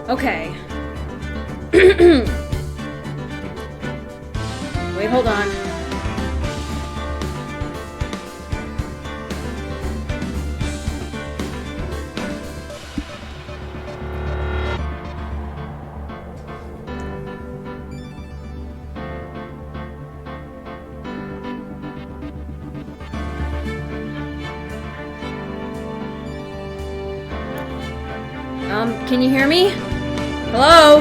Okay. Wait, hold on. Can you hear me? Hello?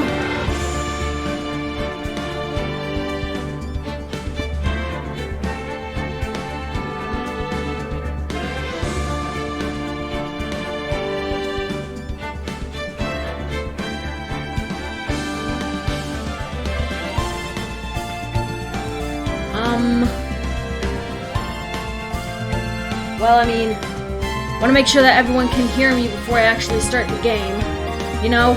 Well, I mean, want to make sure that everyone can hear me before I actually start the game, you know?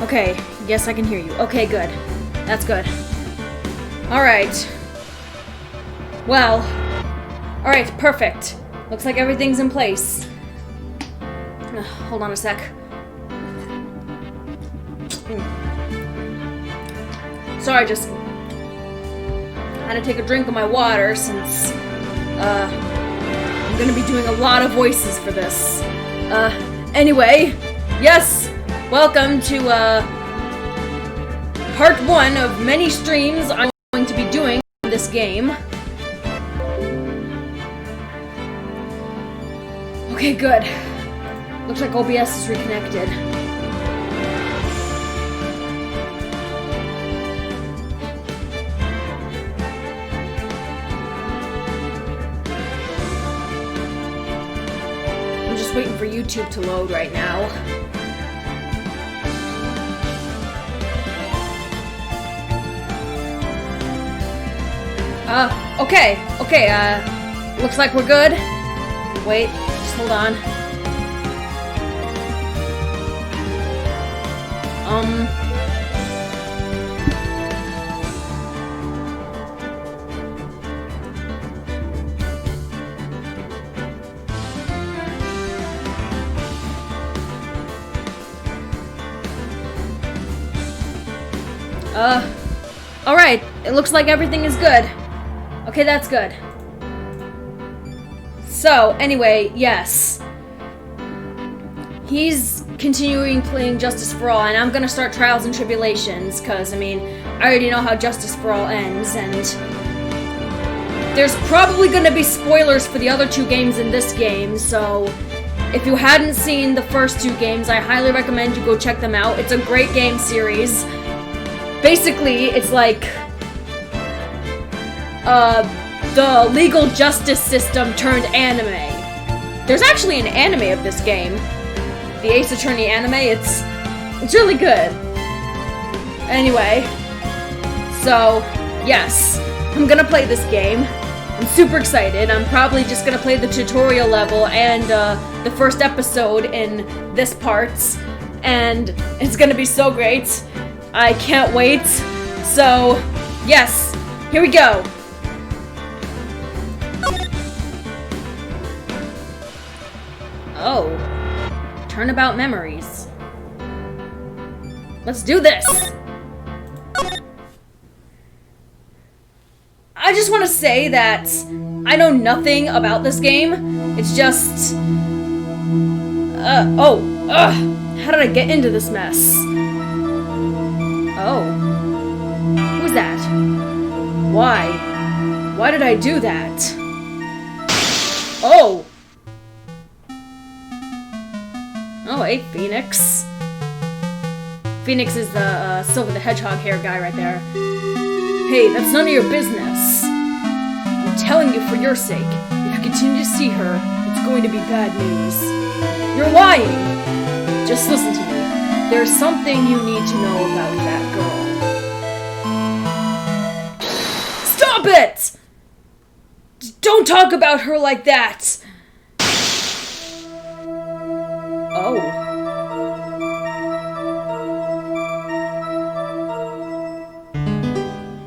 Okay, yes, I can hear you. Okay, good. That's good. Alright. Well. Alright, perfect. Looks like everything's in place. Hold on a sec. Sorry, just had to take a drink of my water since I'm gonna be doing a lot of voices for this. Anyway, yes, welcome to part 1 of many streams I'm going to be doing in this game. Okay, good. Looks like OBS is reconnected. I'm just waiting for YouTube to load right now. Okay, looks like we're good. Wait, just hold on. Alright, it looks like everything is good. Okay, that's good. So, anyway, yes. He's continuing playing Justice for All, and I'm gonna start Trials and Tribulations, because, I mean, I already know how Justice for All ends, and there's probably gonna be spoilers for the other 2 games in this game, so If you hadn't seen the first 2 games, I highly recommend you go check them out. It's a great game series. Basically, it's like the legal justice system turned anime. There's actually an anime of this game. The Ace Attorney anime. It's really good. Anyway, so yes, I'm gonna play this game. I'm super excited. I'm probably just gonna play the tutorial level and the first episode in this part, and it's gonna be so great. I can't wait. So, yes, here we go. Oh, turnabout memories. Let's do this. I just want to say that I know nothing about this game. It's just... how did I get into this mess? Oh. Who's that? Why? Why did I do that? Oh! Oh, hey, Phoenix. Phoenix is the Silver the Hedgehog hair guy right there. Hey, that's none of your business. I'm telling you for your sake, if you continue to see her, it's going to be bad news. You're lying! Just listen to me. There's something you need to know about that girl. Stop it! Don't talk about her like that! Oh.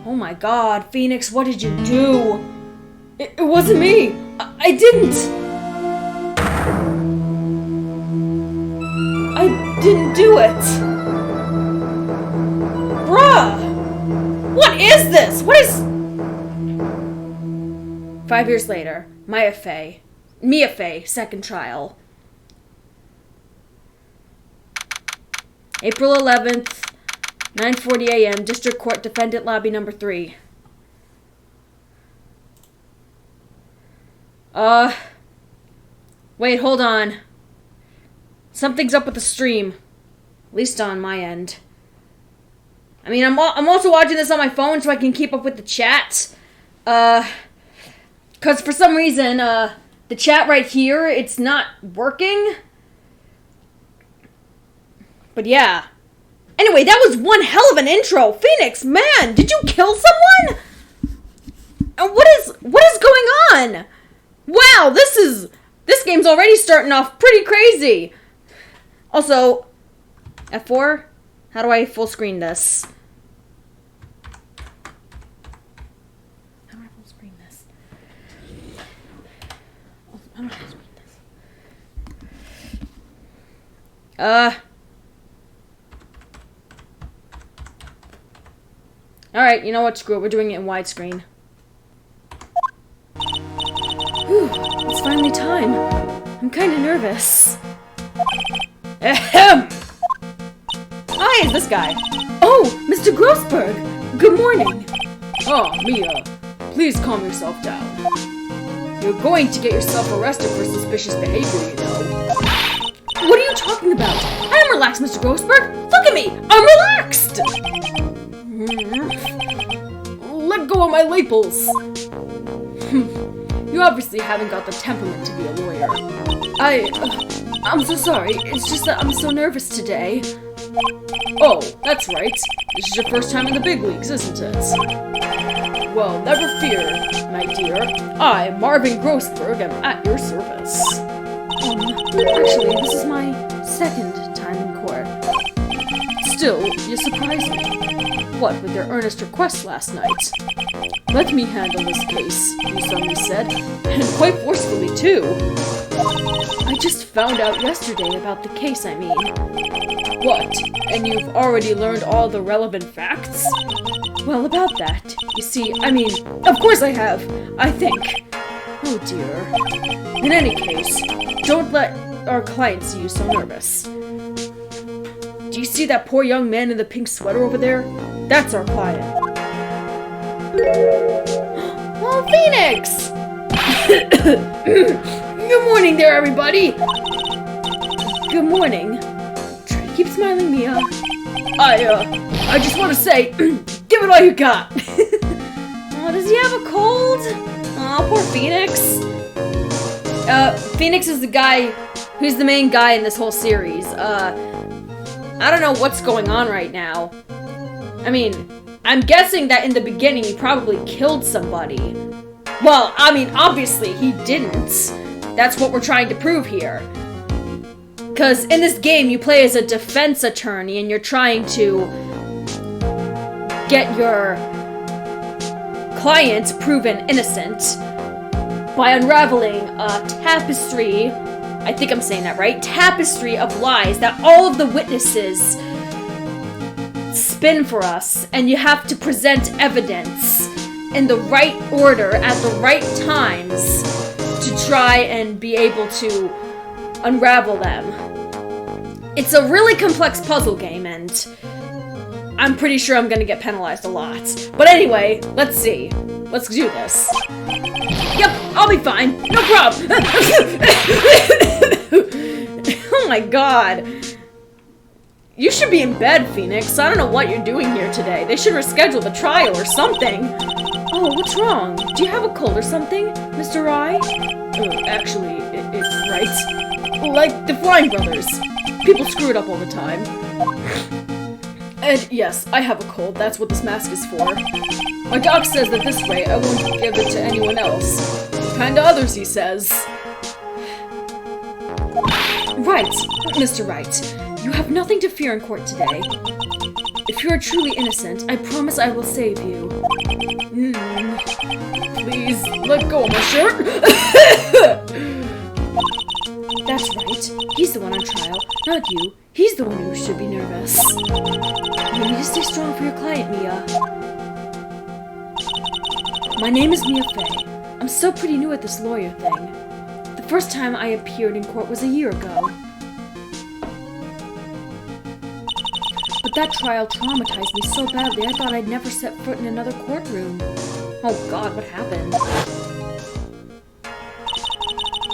Oh my god, Phoenix, what did you do? It wasn't me! I didn't! I didn't do it! Bruh! What is this? What is... 5 years later, Mia Fey, second trial. April 11th, 9:40 a.m., District Court, Defendant Lobby number 3. Wait, hold on. Something's up with the stream. At least on my end. I mean, I'm also watching this on my phone so I can keep up with the chat. Because for some reason, the chat right here, it's not working. But yeah. Anyway, that was one hell of an intro. Phoenix, man, did you kill someone? And what is going on? Wow, this game's already starting off pretty crazy. Also, F4, how do I full screen this? How do I full screen this? How do I full screen this? Alright, you know what, screw it, we're doing it in widescreen. Whew, it's finally time. I'm kinda nervous. Ahem! Hi, is this guy? Oh, Mr. Grossberg! Good morning! Oh, Mia, please calm yourself down. You're going to get yourself arrested for suspicious behavior, you know. What are you talking about? I am relaxed, Mr. Grossberg! Look at me! I'm relaxed! Let go of my lapels! You obviously haven't got the temperament to be a lawyer. I'm so sorry. It's just that I'm so nervous today. Oh, that's right. This is your first time in the big leagues, isn't it? Well, never fear, my dear. I, Marvin Grossberg, am at your service. Actually, this is my second time in court. Still, you surprise me. What with their earnest request last night? Let me handle this case, you suddenly said, and quite forcefully, too. I just found out yesterday about the case, I mean. What? And you've already learned all the relevant facts? Well, about that, you see, I mean, of course I have, I think. Oh dear. In any case, don't let our client see you so nervous. Do you see that poor young man in the pink sweater over there? That's our client. Oh, Phoenix! Good morning there, everybody! Good morning. Try to keep smiling, Mia. I just want to say, give it all you got. Oh, does he have a cold? Oh, poor Phoenix. Phoenix is the guy who's the main guy in this whole series. I don't know what's going on right now. I mean, I'm guessing that in the beginning he probably killed somebody. Well, I mean, obviously he didn't. That's what we're trying to prove here. Because in this game, you play as a defense attorney and you're trying to get your client proven innocent by unraveling a tapestry, I think I'm saying that right, tapestry of lies that all of the witnesses spin for us, and you have to present evidence in the right order at the right times to try and be able to unravel them. It's a really complex puzzle game, and I'm pretty sure I'm gonna get penalized a lot. But anyway, let's see. Let's do this. Yep, I'll be fine. No problem. Oh my god. You should be in bed, Phoenix. I don't know what you're doing here today. They should reschedule the trial or something. Oh, what's wrong? Do you have a cold or something, Mr. Rye? Actually, it's right. Like the Flying Brothers. People screw it up all the time. And yes, I have a cold. That's what this mask is for. My doc says that this way I won't give it to anyone else. Kinda others, he says. Right, Mr. Wright. You have nothing to fear in court today. If you are truly innocent, I promise I will save you. Please, let go of my shirt. That's right. He's the one on trial, not you. He's the one who should be nervous. You need to stay strong for your client, Mia. My name is Mia Fey. I'm still pretty new at this lawyer thing. The first time I appeared in court was a year ago. But that trial traumatized me so badly I thought I'd never set foot in another courtroom. Oh god, what happened?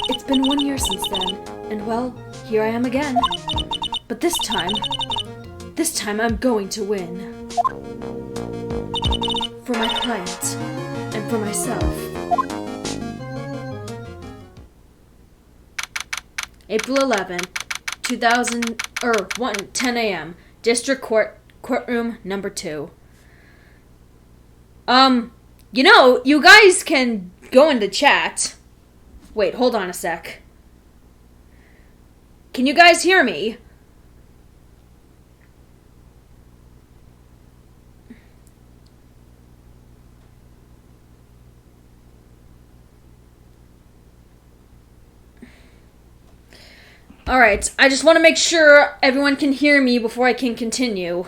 It's been 1 year since then, and well, here I am again. But this time I'm going to win. For my client, and for myself. April 11th, 10 a.m. District Court, courtroom number 2. You know, you guys can go into chat. Wait, hold on a sec. Can you guys hear me? Alright, I just want to make sure everyone can hear me before I can continue.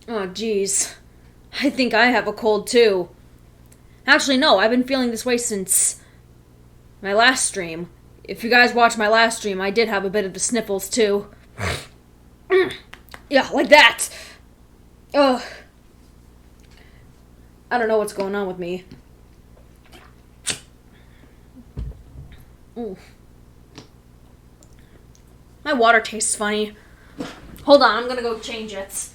Oh, jeez. I think I have a cold, too. Actually, no, I've been feeling this way since my last stream. If you guys watched my last stream, I did have a bit of the sniffles, too. Yeah, like that. Ugh. I don't know what's going on with me. Ooh. My water tastes funny. Hold on, I'm gonna go change it.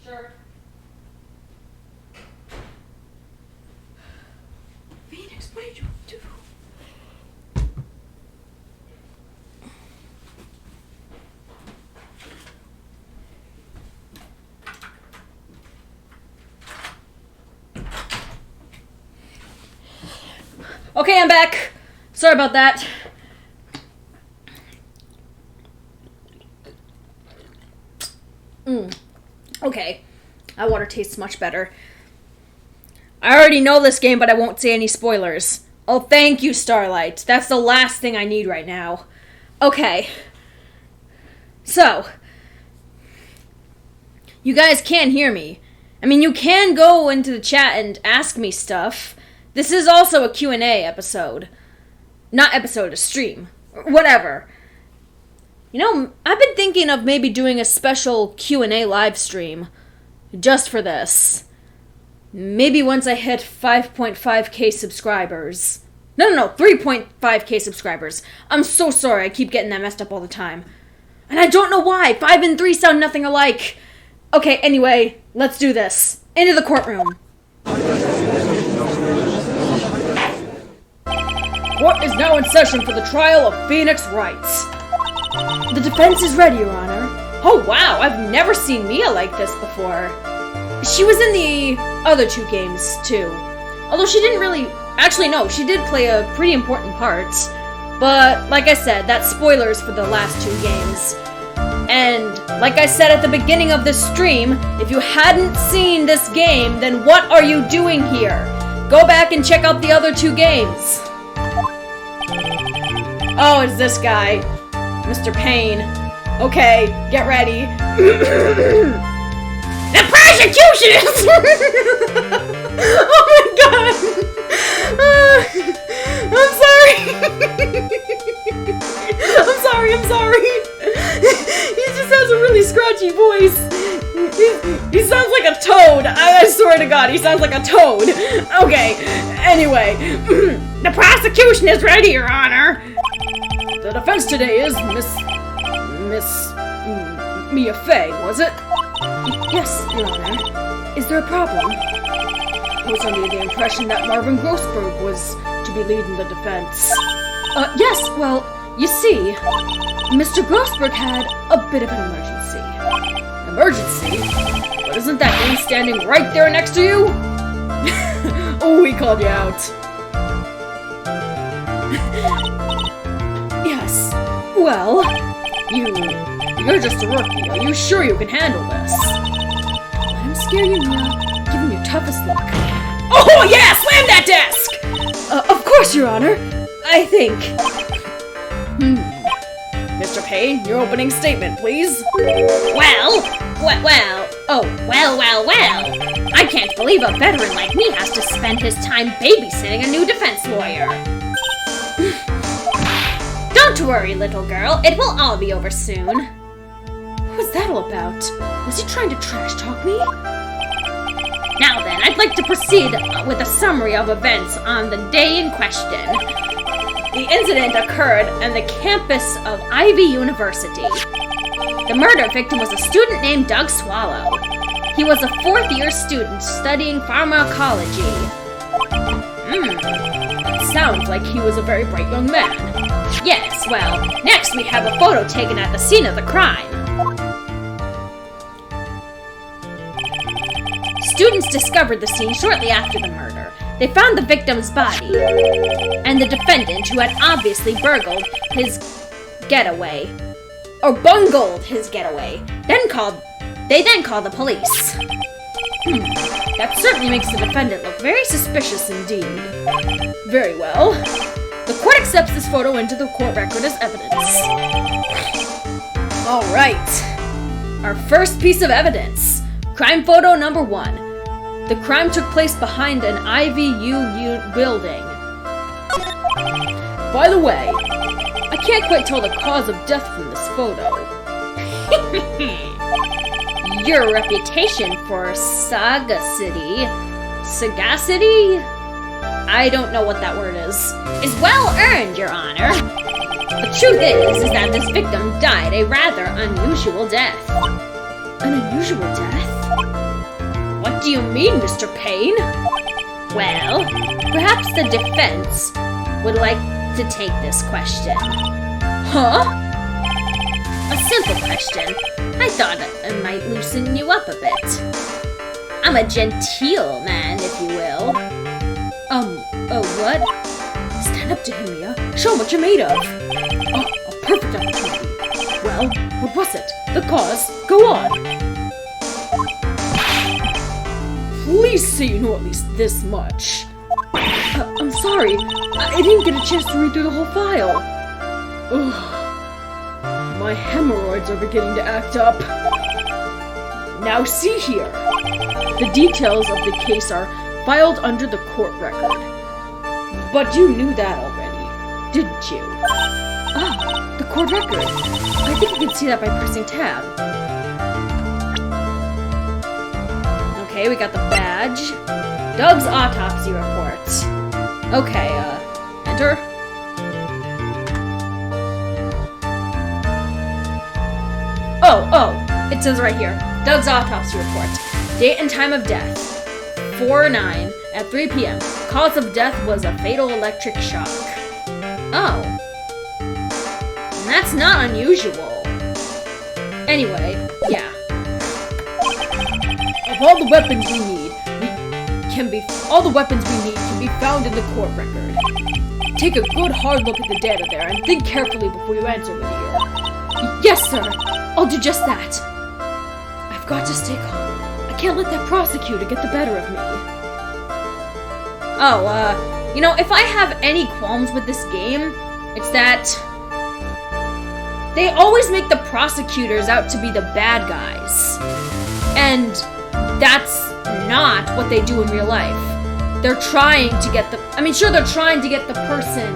Sure. Phoenix, what did you do? Okay, I'm back. Sorry about that. Okay. That water tastes much better. I already know this game, but I won't say any spoilers. Oh, thank you, Starlight. That's the last thing I need right now. Okay. So, you guys can hear me. I mean, you can go into the chat and ask me stuff. This is also a Q&A episode. Not episode, a stream. Whatever. You know, I've been thinking of maybe doing a special Q&A live stream. Just for this. Maybe once I hit 5.5k subscribers. No, 3.5k subscribers. I'm so sorry, I keep getting that messed up all the time. And I don't know why. 5 and 3 sound nothing alike. Okay, anyway, let's do this. Into the courtroom. Court is now in session for the trial of Phoenix Wrights. The defense is ready, Your Honor. Oh wow, I've never seen Mia like this before. She was in the other 2 games, too. Although she didn't really... Actually, no, she did play a pretty important part. But, like I said, that's spoilers for the last 2 games. And, like I said at the beginning of this stream, if you hadn't seen this game, then what are you doing here? Go back and check out the other 2 games. Oh, it's this guy. Mr. Payne. Okay, get ready. The prosecution! Oh my god! I'm sorry. He just has a really scratchy voice. He sounds like a toad. I swear to God, he sounds like a toad. Okay, anyway. The prosecution is ready, Your Honor. The defense today is Miss Mia Fey, was it? Yes, Your Honor. Is there a problem? I was under the impression that Marvin Grossberg was to be leading the defense. Yes, well, you see, Mr. Grossberg had a bit of an emergency. Emergency? But isn't that man standing right there next to you? Oh, he called you out. Yes. Well, you're just a rookie. Are you sure you can handle this? Let him scare you, Mia. Give him your toughest look. Oh, yeah! Slam that desk! Of course, Your Honor. I think. Mr. Payne, your opening statement, please. Well. I can't believe a veteran like me has to spend his time babysitting a new defense lawyer. Don't worry, little girl. It will all be over soon. What was that all about? Was he trying to trash talk me? Now then, I'd like to proceed with a summary of events on the day in question. The incident occurred on the campus of Ivy University. The murder victim was a student named Doug Swallow. He was a 4th-year student studying pharmacology. Sounds like he was a very bright young man. Yes, well, next we have a photo taken at the scene of the crime. Students discovered the scene shortly after the murder. They found the victim's body, and the defendant, who had obviously bungled his getaway, they then called the police. That certainly makes the defendant look very suspicious indeed. Very well. The court accepts this photo into the court record as evidence. All right. Our first piece of evidence. Crime photo number 1. The crime took place behind an IVU building. By the way, I can't quite tell the cause of death from this photo. Your reputation for sagacity, I don't know what that word is well earned, Your Honor. The truth is that this victim died a rather unusual death. An unusual death? What do you mean, Mr. Payne? Well, perhaps the defense would like to take this question. Huh? A simple question. I thought it might loosen you up a bit. I'm a genteel man, if you will. What? Stand up to him, Mia. Show him what you're made of. Oh, a perfect opportunity. Well, what was it? The cause? Go on. Please say you know at least this much. I'm sorry. I didn't get a chance to read through the whole file. Ugh. My hemorrhoids are beginning to act up. Now see here. The details of the case are filed under the court record. But you knew that already, didn't you? Ah, the court record. I think you can see that by pressing tab. Okay, we got the badge. Doug's autopsy report. Okay, enter. Oh, it says right here. Doug's autopsy report. Date and time of death. 4/9 at 3 p.m. Cause of death was a fatal electric shock. Oh. That's not unusual. Anyway, yeah. Of all the weapons we need can be found in the court record. Take a good hard look at the data there and think carefully before you answer, Lydia. Yes, sir. I'll do just that. I've got to stay calm. I can't let that prosecutor get the better of me. Oh, if I have any qualms with this game, it's that they always make the prosecutors out to be the bad guys. And that's not what they do in real life. They're trying to get they're trying to get the person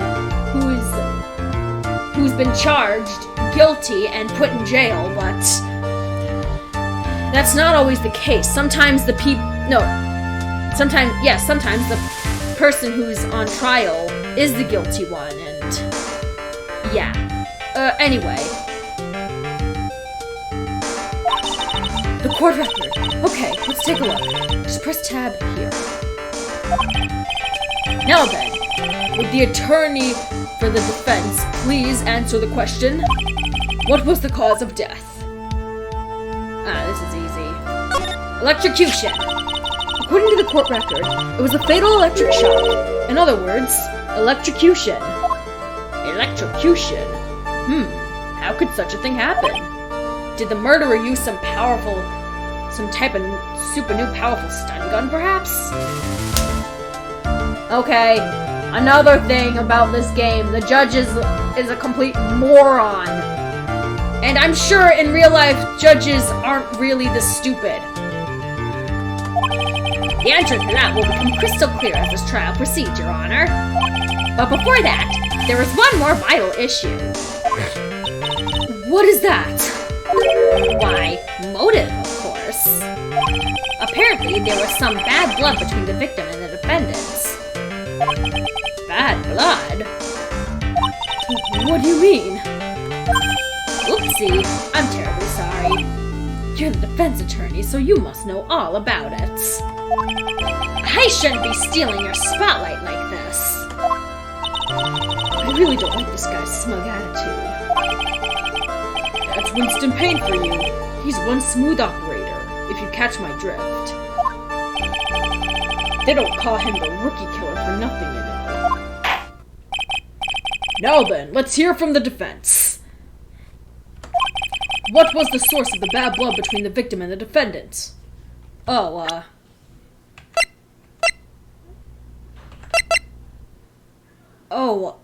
who's been charged guilty and put in jail, but that's not always the case. Sometimes the person who's on trial is the guilty one, and yeah. Anyway. The court record. Okay, let's take a look. Just press tab here. Now then, would the attorney for the defense please answer the question? What was the cause of death? This is easy. Electrocution. According to the court record, it was a fatal electric shock. In other words, electrocution. Electrocution? How could such a thing happen? Did the murderer use some type of super new powerful stun gun, perhaps? Okay, another thing about this game, the judge is a complete moron. And I'm sure in real life, judges aren't really this stupid. The answer to that will become crystal clear as this trial proceeds, Your Honor. But before that, there is one more vital issue. What is that? Why, motive, of course. Apparently, there was some bad blood between the victim and the defendants. Bad blood? What do you mean? Oopsie, I'm terribly sorry. You're the defense attorney, so you must know all about it. I shouldn't be stealing your spotlight like this. I really don't like this guy's smug attitude. That's Winston Payne for you. He's one smooth operator, if you catch my drift. They don't call him the rookie killer for nothing, you know. Now then, let's hear from the defense. What was the source of the bad blood between the victim and the defendant? Oh,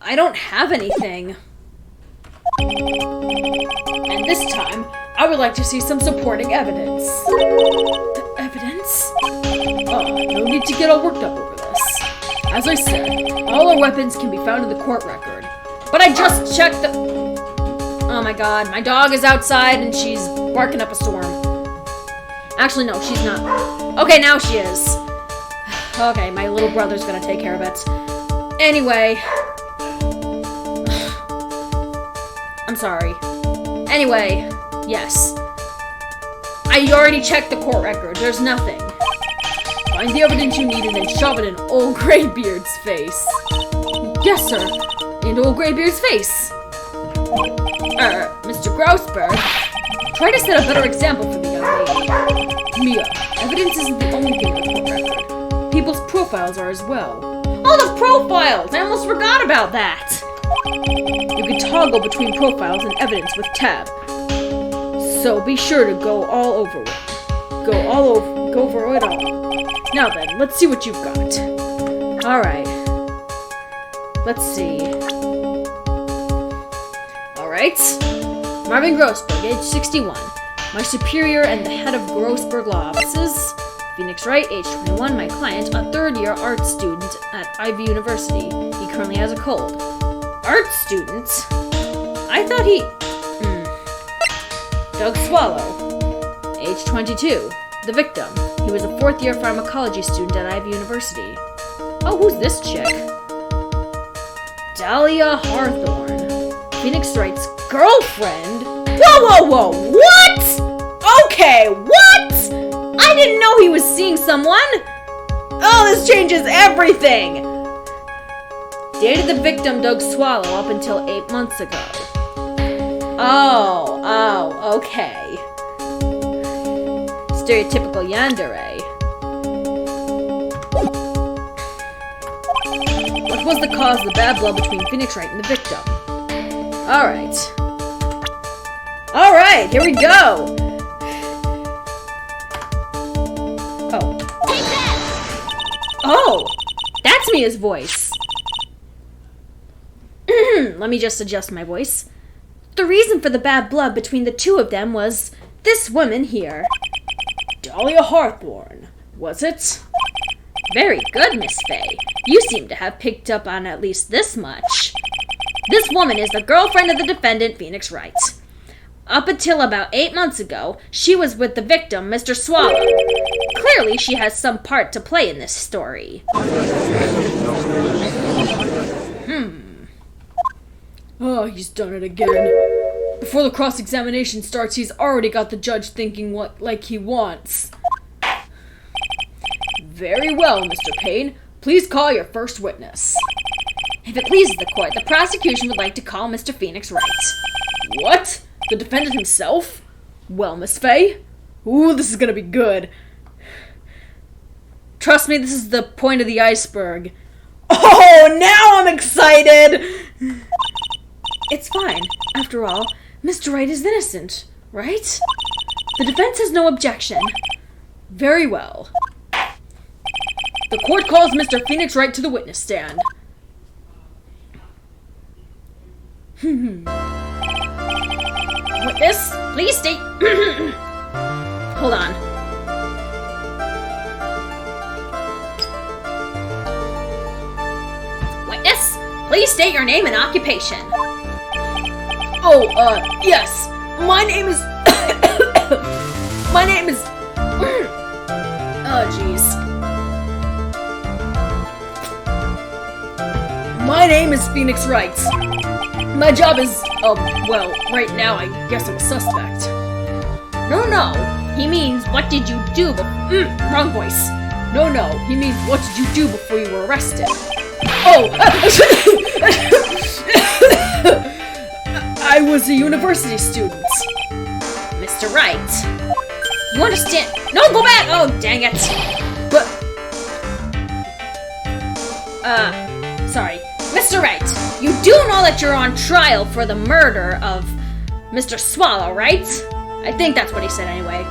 I don't have anything. And this time, I would like to see some supporting evidence. Evidence? Oh, no need to get all worked up over this. As I said, all our weapons can be found in the court record. But I just checked the... Oh my god, my dog is outside and she's barking up a storm. Actually, no, she's not. Okay, now she is. Okay, my little brother's gonna take care of it. Anyway. I'm sorry. Anyway, yes. I already checked the court record. There's nothing. Find the evidence you need and then shove it in old Greybeard's face. Yes, sir. Into old Greybeard's face. Mr. Grousberg, try to set a better example for the young lady. Mia, evidence isn't the only thing in the court record. People's profiles are as well. Oh, the profiles! I almost forgot about that! You can toggle between profiles and evidence with tab. So be sure to go over it all. Now then, let's see what you've got. Alright. Let's see. Alright. Marvin Grossberg, age 61. My superior and the head of Grossberg Law Offices. Phoenix Wright, age 21, my client, a third-year art student at Ivy University. He currently has a cold. Art student? I thought he... Doug Swallow, age 22. The victim. He was a fourth-year pharmacology student at Ivy University. Oh, who's this chick? Dahlia Hawthorne. Phoenix Wright's girlfriend? Whoa! What? Okay, what? I didn't know he was seeing someone! Oh, this changes everything! Dated the victim, Doug Swallow, up until 8 months ago. Oh, okay. Stereotypical yandere. What was the cause of the bad blood between Phoenix Wright and the victim? Alright, here we go! Oh, that's Mia's voice. Let me just adjust my voice. The reason for the bad blood between the two of them was this woman here. Dahlia Hawthorne, was it? Very good, Miss Fay. You seem to have picked up on at least this much. This woman is the girlfriend of the defendant, Phoenix Wright. Up until about 8 months ago, she was with the victim, Mr. Swallow. Clearly, she has some part to play in this story. Oh, he's done it again. Before the cross-examination starts, he's already got the judge thinking like he wants. Very well, Mr. Payne. Please call your first witness. If it pleases the court, the prosecution would like to call Mr. Phoenix Wright. What? The defendant himself? Well, Miss Fay? Ooh, this is gonna be good. Trust me, this is the point of the iceberg. Oh, now I'm excited! It's fine. After all, Mr. Wright is innocent, right? The defense has no objection. Very well. The court calls Mr. Phoenix Wright to the witness stand. Witness, please state... Hold on. Witness, please state your name and occupation. Oh, yes. My name is... Oh, jeez. My name is Phoenix Wright. My job is, well, right now I guess I'm a suspect. No. He means, what did you do wrong voice. No, he means, what did you do before you were arrested? Oh! I was a university student. Mr. Wright. You understand? No, go back! Oh, dang it. But... sorry. Mr. Wright, you do know that you're on trial for the murder of Mr. Swallow, right? I think that's what he said anyway.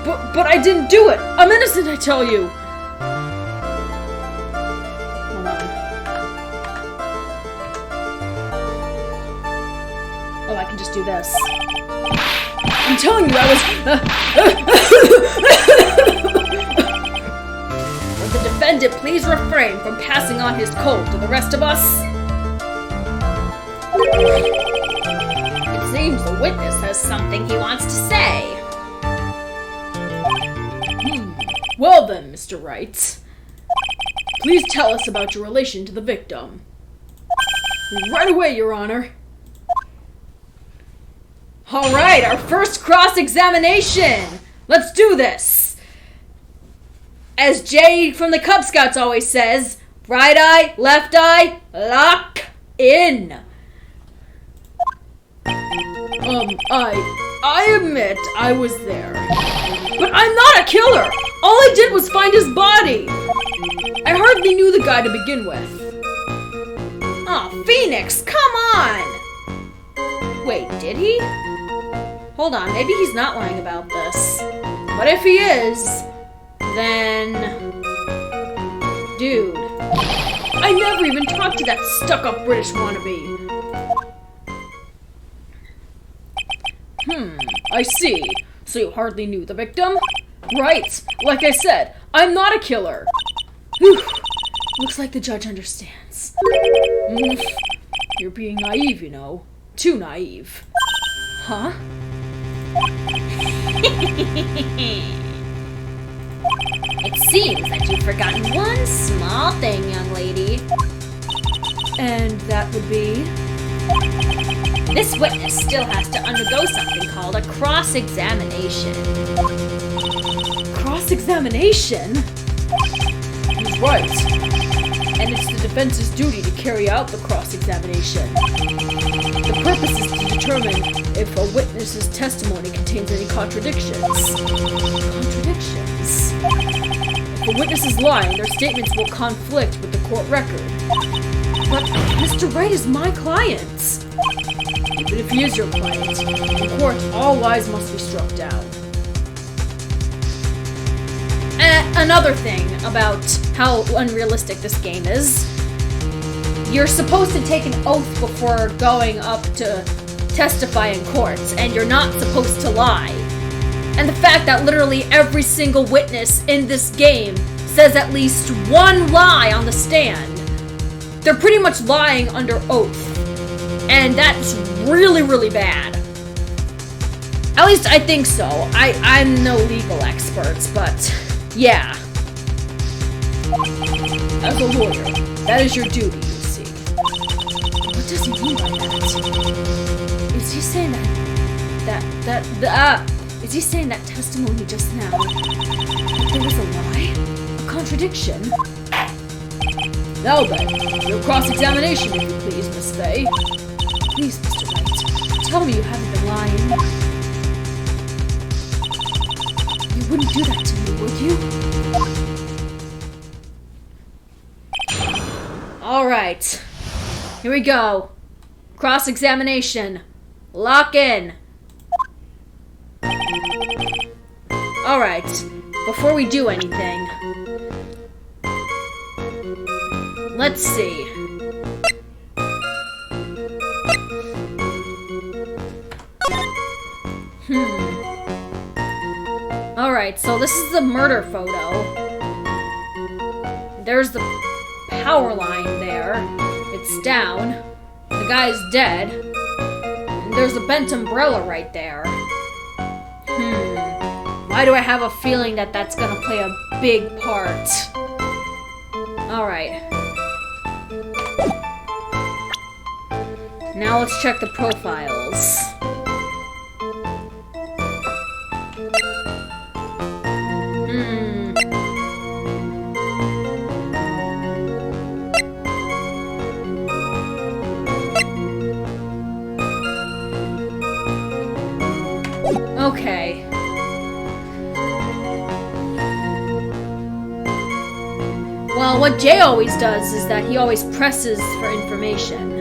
But I didn't do it! I'm innocent, I tell you! Hold on. Oh, I can just do this. I'm telling you, I was... Would the defendant please refrain from passing on his cold to the rest of us? It seems the witness has something he wants to say. Well then, Mr. Wright. Please tell us about your relation to the victim. Right away, Your Honor. Alright, our first cross-examination! Let's do this! As Jay from the Cub Scouts always says, right eye, left eye, lock in! I admit I was there. But I'm not a killer! All I did was find his body! I hardly knew the guy to begin with. Aw, Phoenix, come on! Wait, did he? Hold on, maybe he's not lying about this. But if he is, then... Dude. I never even talked to that stuck-up British wannabe. I see. So you hardly knew the victim? Right. Like I said, I'm not a killer. Whew. Looks like the judge understands. You're being naive, you know. Too naive. Huh? It seems that you've forgotten one small thing, young lady. And that would be? This witness still has to undergo something called a cross-examination. Cross-examination? He's right. And it's the defense's duty to carry out the cross-examination. The purpose is to determine if a witness's testimony contains any contradictions. Contradictions? If a witness is lying, their statements will conflict with the court record. But Mr. Wright is my client. Even if he is your client, in court, all lies must be struck down. Another thing about how unrealistic this game is. You're supposed to take an oath before going up to testify in court, and you're not supposed to lie. And the fact that literally every single witness in this game says at least one lie on the stand. They're pretty much lying under oath. And that's really, really bad. At least I think so. I'm no legal expert, but yeah. As a lawyer, that is your duty, you see. What does he mean by that? Is he saying is he saying that testimony just now, that there was a lie? A contradiction? Now then, your cross-examination, if you please, Miss Fay. Please, Mr. Wright, tell me you haven't been lying. You wouldn't do that to me, would you? Alright. Here we go. Cross-examination. Lock in. Alright. Before we do anything, let's see. Alright, so this is the murder photo. There's the power line there. It's down. The guy's dead. And there's a bent umbrella right there. Why do I have a feeling that that's gonna play a big part? Alright. Now let's check the profiles. Okay. Well, what Jay always does is that he always presses for information.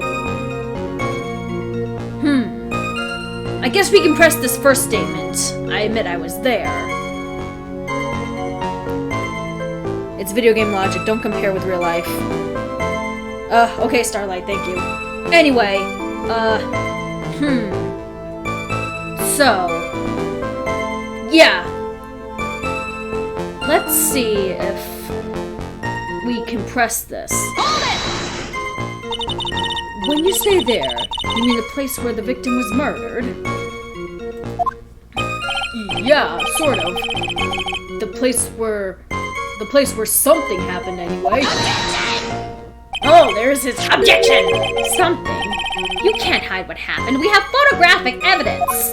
I guess we can press this first statement. I admit I was there. It's video game logic. Don't compare with real life. Okay, Starlight, thank you. Anyway, So, yeah. Let's see if we can press this. When you say there, you mean the place where the victim was murdered? Yeah, sort of. The place where something happened anyway. Oh, there's his objection! Something? You can't hide what happened. We have photographic evidence.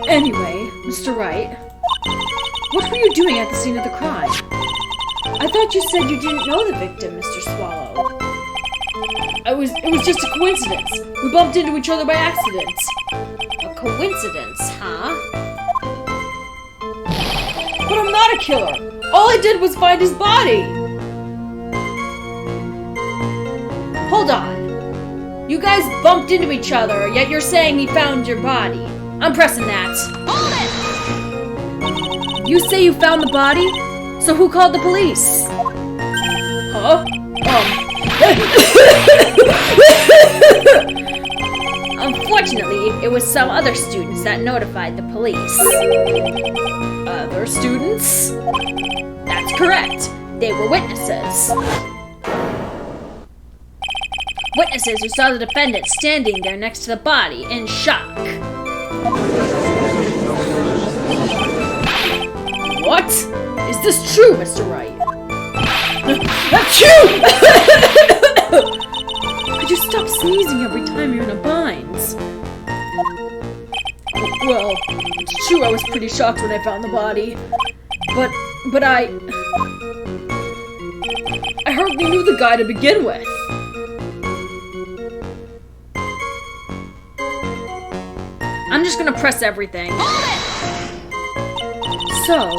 Anyway, Mr. Wright, what were you doing at the scene of the crime? I thought you said you didn't know the victim, Mr. Swallow. It was just a coincidence. We bumped into each other by accident. A coincidence, huh? But I'm not a killer. All I did was find his body. Hold on. You guys bumped into each other, yet you're saying he found your body. I'm pressing that. Hold it! You say you found the body? So who called the police? Huh? Unfortunately, it was some other students that notified the police. Other students? That's correct. They were witnesses. Witnesses who saw the defendant standing there next to the body in shock. What? Is this true, Mr. Wright? Achoo! Could you stop sneezing every time you're in a bind? Well, it's true I was pretty shocked when I found the body. But I hardly knew the guy to begin with. I'm just gonna press everything. So,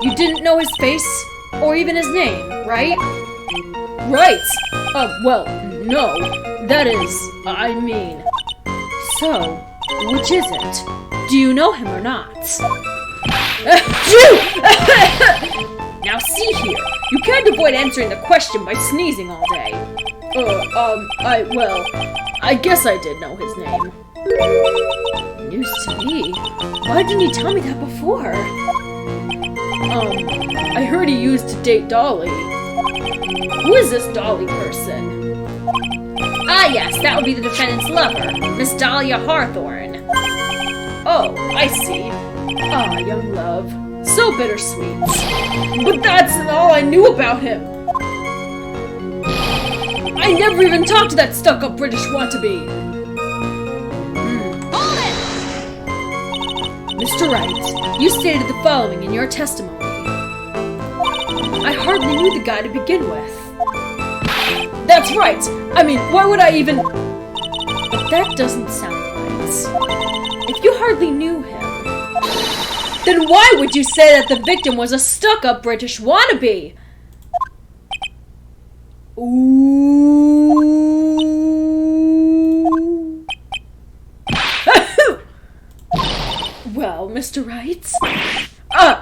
you didn't know his face? Or even his name, right? Right! Well, no. That is, I mean... So, which is it? Do you know him or not? Now see here, you can't avoid answering the question by sneezing all day. I guess I did know his name. News to me. Why didn't you tell me that before? I heard he used to date Dolly. Who is this Dolly person? Ah yes, that would be the defendant's lover, Miss Dahlia Hawthorne. Oh, I see. Ah, young love. So bittersweet. But that's all I knew about him. I never even talked to that stuck-up British wannabe. Hold it! Mr. Wright, you stated the following in your testimony. I hardly knew the guy to begin with. That's right! I mean, why would I even... But that doesn't sound right. If you hardly knew him, then why would you say that the victim was a stuck-up British wannabe? Ooh. Well, Mr. Wright?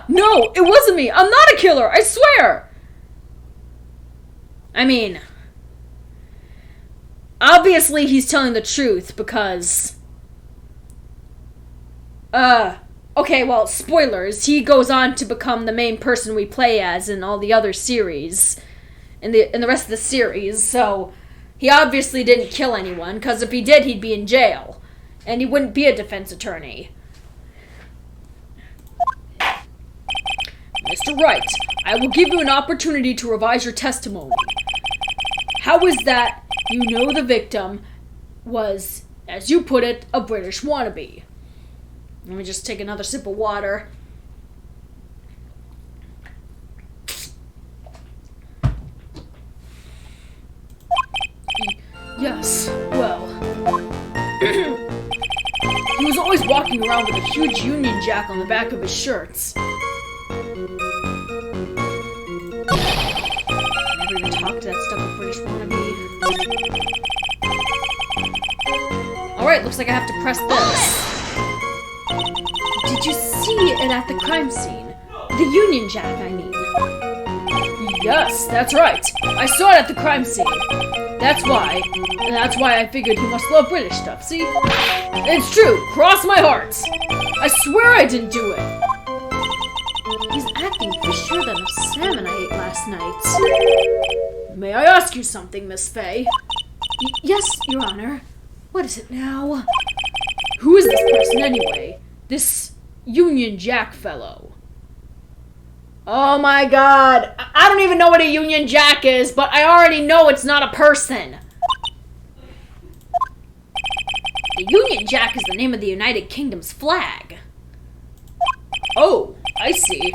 No, it wasn't me. I'm not a killer, I swear. I mean, obviously he's telling the truth because... Okay, well, spoilers. He goes on to become the main person we play as in all the other series. In the rest of the series, so... He obviously didn't kill anyone, because if he did, he'd be in jail. And he wouldn't be a defense attorney. Mr. Wright, I will give you an opportunity to revise your testimony. How is that you know the victim was, as you put it, a British wannabe? Let me just take another sip of water. Yes, well... He was always walking around with a huge Union Jack on the back of his shirts. Never even talked to that stuck-up British wannabe. Alright, looks like I have to press this. Did you see it at the crime scene? The Union Jack, I mean. Yes, that's right. I saw it at the crime scene. That's why I figured he must love British stuff, see? It's true, cross my heart. I swear I didn't do it. He's acting fishier than a salmon I ate last night. May I ask you something, Miss Fay? Yes, Your Honor. What is it now? Who is this person anyway? This Union Jack fellow. Oh my god. I don't even know what a Union Jack is, but I already know it's not a person. The Union Jack is the name of the United Kingdom's flag. Oh, I see.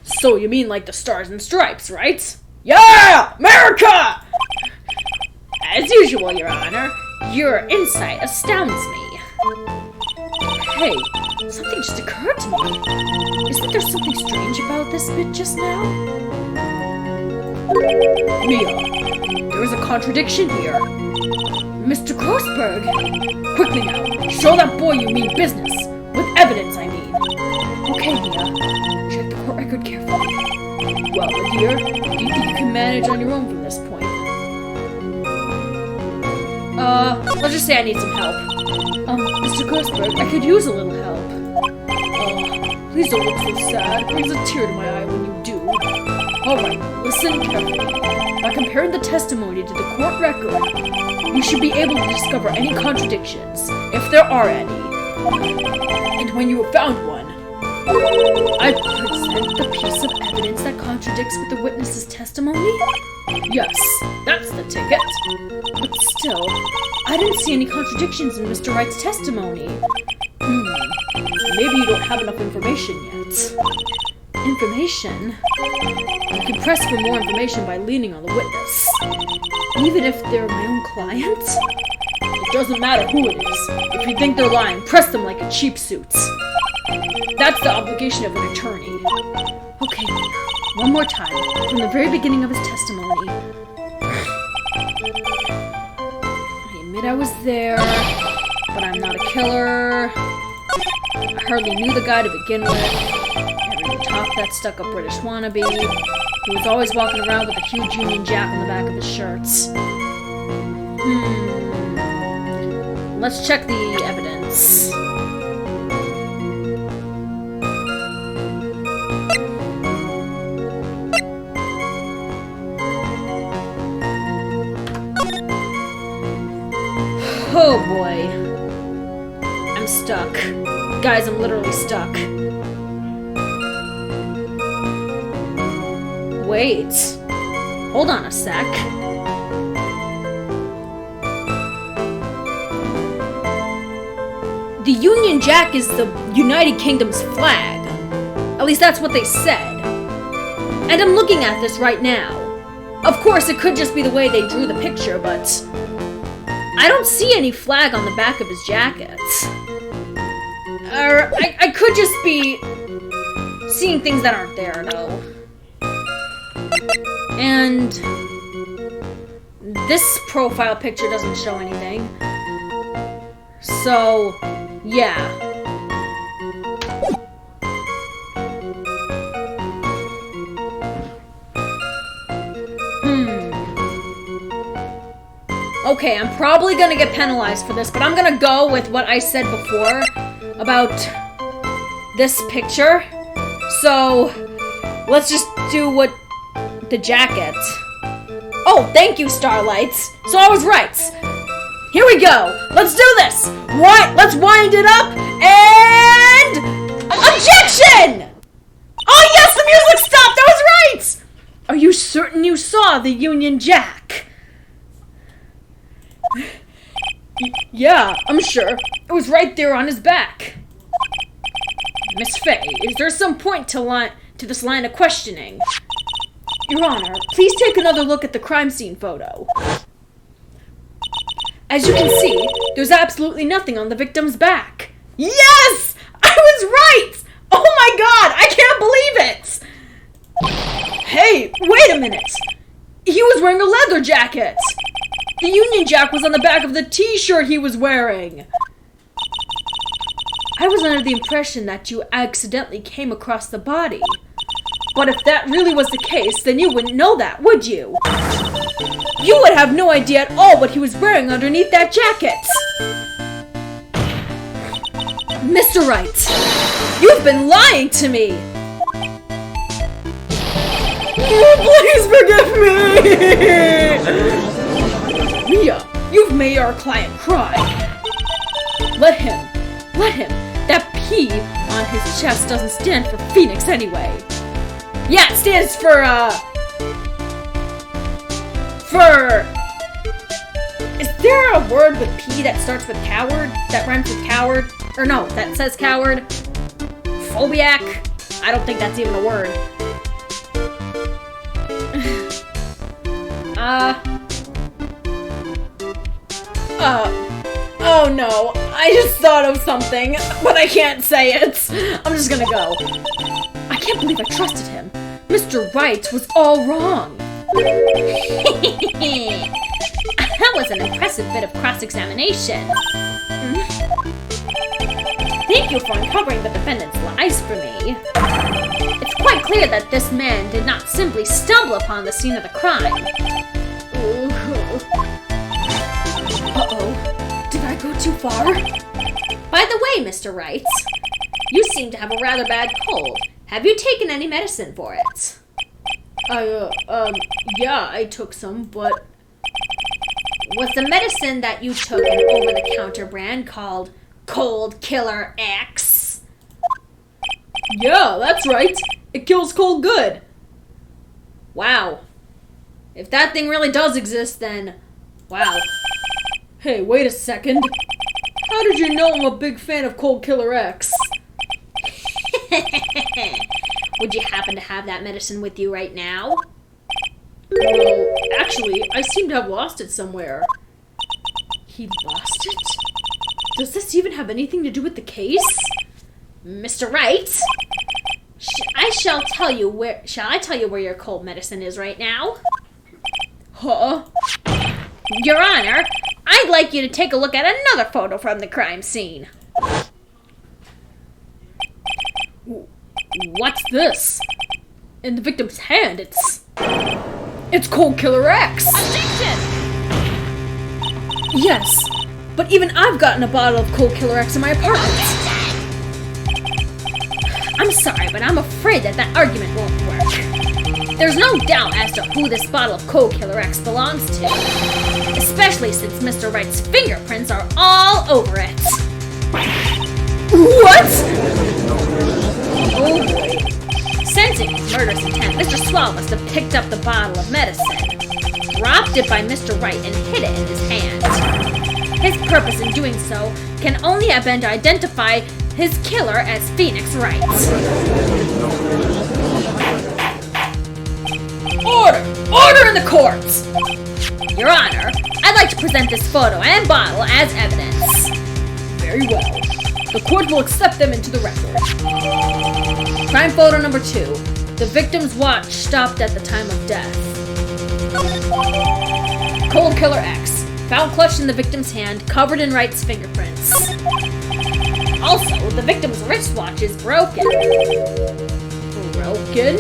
So you mean like the Stars and Stripes, right? Yeah! America! As As usual, Your Honor, your insight astounds me. Hey, something just occurred to me. Isn't there something strange about this bit just now? Mia, there is a contradiction here. Mr. Grossberg! Quickly now, show that boy you mean business. With evidence, I mean. Okay, Mia. Check the court record carefully. Well, my dear, do you think you can manage on your own from this point? Let's just say I need some help. Mr. Grossberg, I could use a little help. Please don't look so sad. It brings a tear to my eye when you do. Alright, listen carefully. By comparing the testimony to the court record, you should be able to discover any contradictions, if there are any. And when you have found one, I present the piece of evidence that contradicts with the witness's testimony? Yes, that's the ticket. But still, I didn't see any contradictions in Mr. Wright's testimony. Maybe you don't have enough information yet. Information? You can press for more information by leaning on the witness. Even if they're my own client? It doesn't matter who it is. If you think they're lying, press them like a cheap suit. That's the obligation of an attorney. Okay, one more time, from the very beginning of his testimony. I admit I was there, but I'm not a killer. I hardly knew the guy to begin with. Never even talked that stuck-up British wannabe. He was always walking around with a huge Union Jack on the back of his shirts. Let's check the evidence. Oh boy. I'm stuck. Guys, I'm literally stuck. Wait. Hold on a sec. The Union Jack is the United Kingdom's flag. At least that's what they said. And I'm looking at this right now. Of course, it could just be the way they drew the picture, but I don't see any flag on the back of his jacket. Or I could just be seeing things that aren't there, though. And this profile picture doesn't show anything. So, yeah. Okay, I'm probably gonna get penalized for this, but I'm gonna go with what I said before about this picture. So, let's just do what the jacket. Oh, thank you, Starlights. So I was right. Here we go. Let's do this. Let's wind it up and objection! Oh yes, the music stopped. I was right. Are you certain you saw the Union Jack? Yeah, I'm sure. It was right there on his back. Miss Fay, is there some point to this line of questioning? Your Honor, please take another look at the crime scene photo. As you can see, there's absolutely nothing on the victim's back. Yes! I was right! Oh my god, I can't believe it! Hey, wait a minute! He was wearing a leather jacket! The Union Jack was on the back of the t-shirt he was wearing! I was under the impression that you accidentally came across the body. But if that really was the case, then you wouldn't know that, would you? You would have no idea at all what he was wearing underneath that jacket! Mr. Wright, you've been lying to me! Please forgive me! Mia, you've made our client cry. Let him. That P on his chest doesn't stand for Phoenix anyway. Yeah, it stands for, is there a word with P that starts with coward? That rhymes with coward? Or no, that says coward? Phobiac? I don't think that's even a word. Oh no, I just thought of something, but I can't say it. I'm just gonna go. I can't believe I trusted him. Mr. Wright was all wrong. That was an impressive bit of cross-examination. Thank you for uncovering the defendant's lies for me. It's quite clear that this man did not simply stumble upon the scene of the crime. Uh-oh. Did I go too far? By the way, Mr. Wright, you seem to have a rather bad cold. Have you taken any medicine for it? Yeah, I took some, but... Was the medicine that you took an over-the-counter brand called Cold Killer X? Yeah, that's right. It kills cold good. Wow. If that thing really does exist, then... wow. Hey, wait a second. How did you know I'm a big fan of Cold Killer X? Would you happen to have that medicine with you right now? Well, actually, I seem to have lost it somewhere. He lost it? Does this even have anything to do with the case? Mr. Wright? Shall I tell you where your cold medicine is right now? Huh? Your Honor, I'd like you to take a look at another photo from the crime scene. What's this? In the victim's hand, it's Cold Killer X! Objection! Yes, but even I've gotten a bottle of Cold Killer X in my apartment. I'm sorry, but I'm afraid that argument won't work. There's no doubt as to who this bottle of Cold Killer X belongs to. Especially since Mr. Wright's fingerprints are all over it. What? Oh boy. Sensing his murderous intent, Mr. Swell must have picked up the bottle of medicine, dropped it by Mr. Wright, and hid it in his hand. His purpose in doing so can only have been to identify his killer as Phoenix Wright. Order! Order in the courts! Your Honor, I'd like to present this photo and bottle as evidence. Very well. The court will accept them into the record. Crime photo number 2. The victim's watch stopped at the time of death. Cold Killer X. Found clutched in the victim's hand, covered in Wright's fingerprints. Also, the victim's wristwatch is broken. Broken?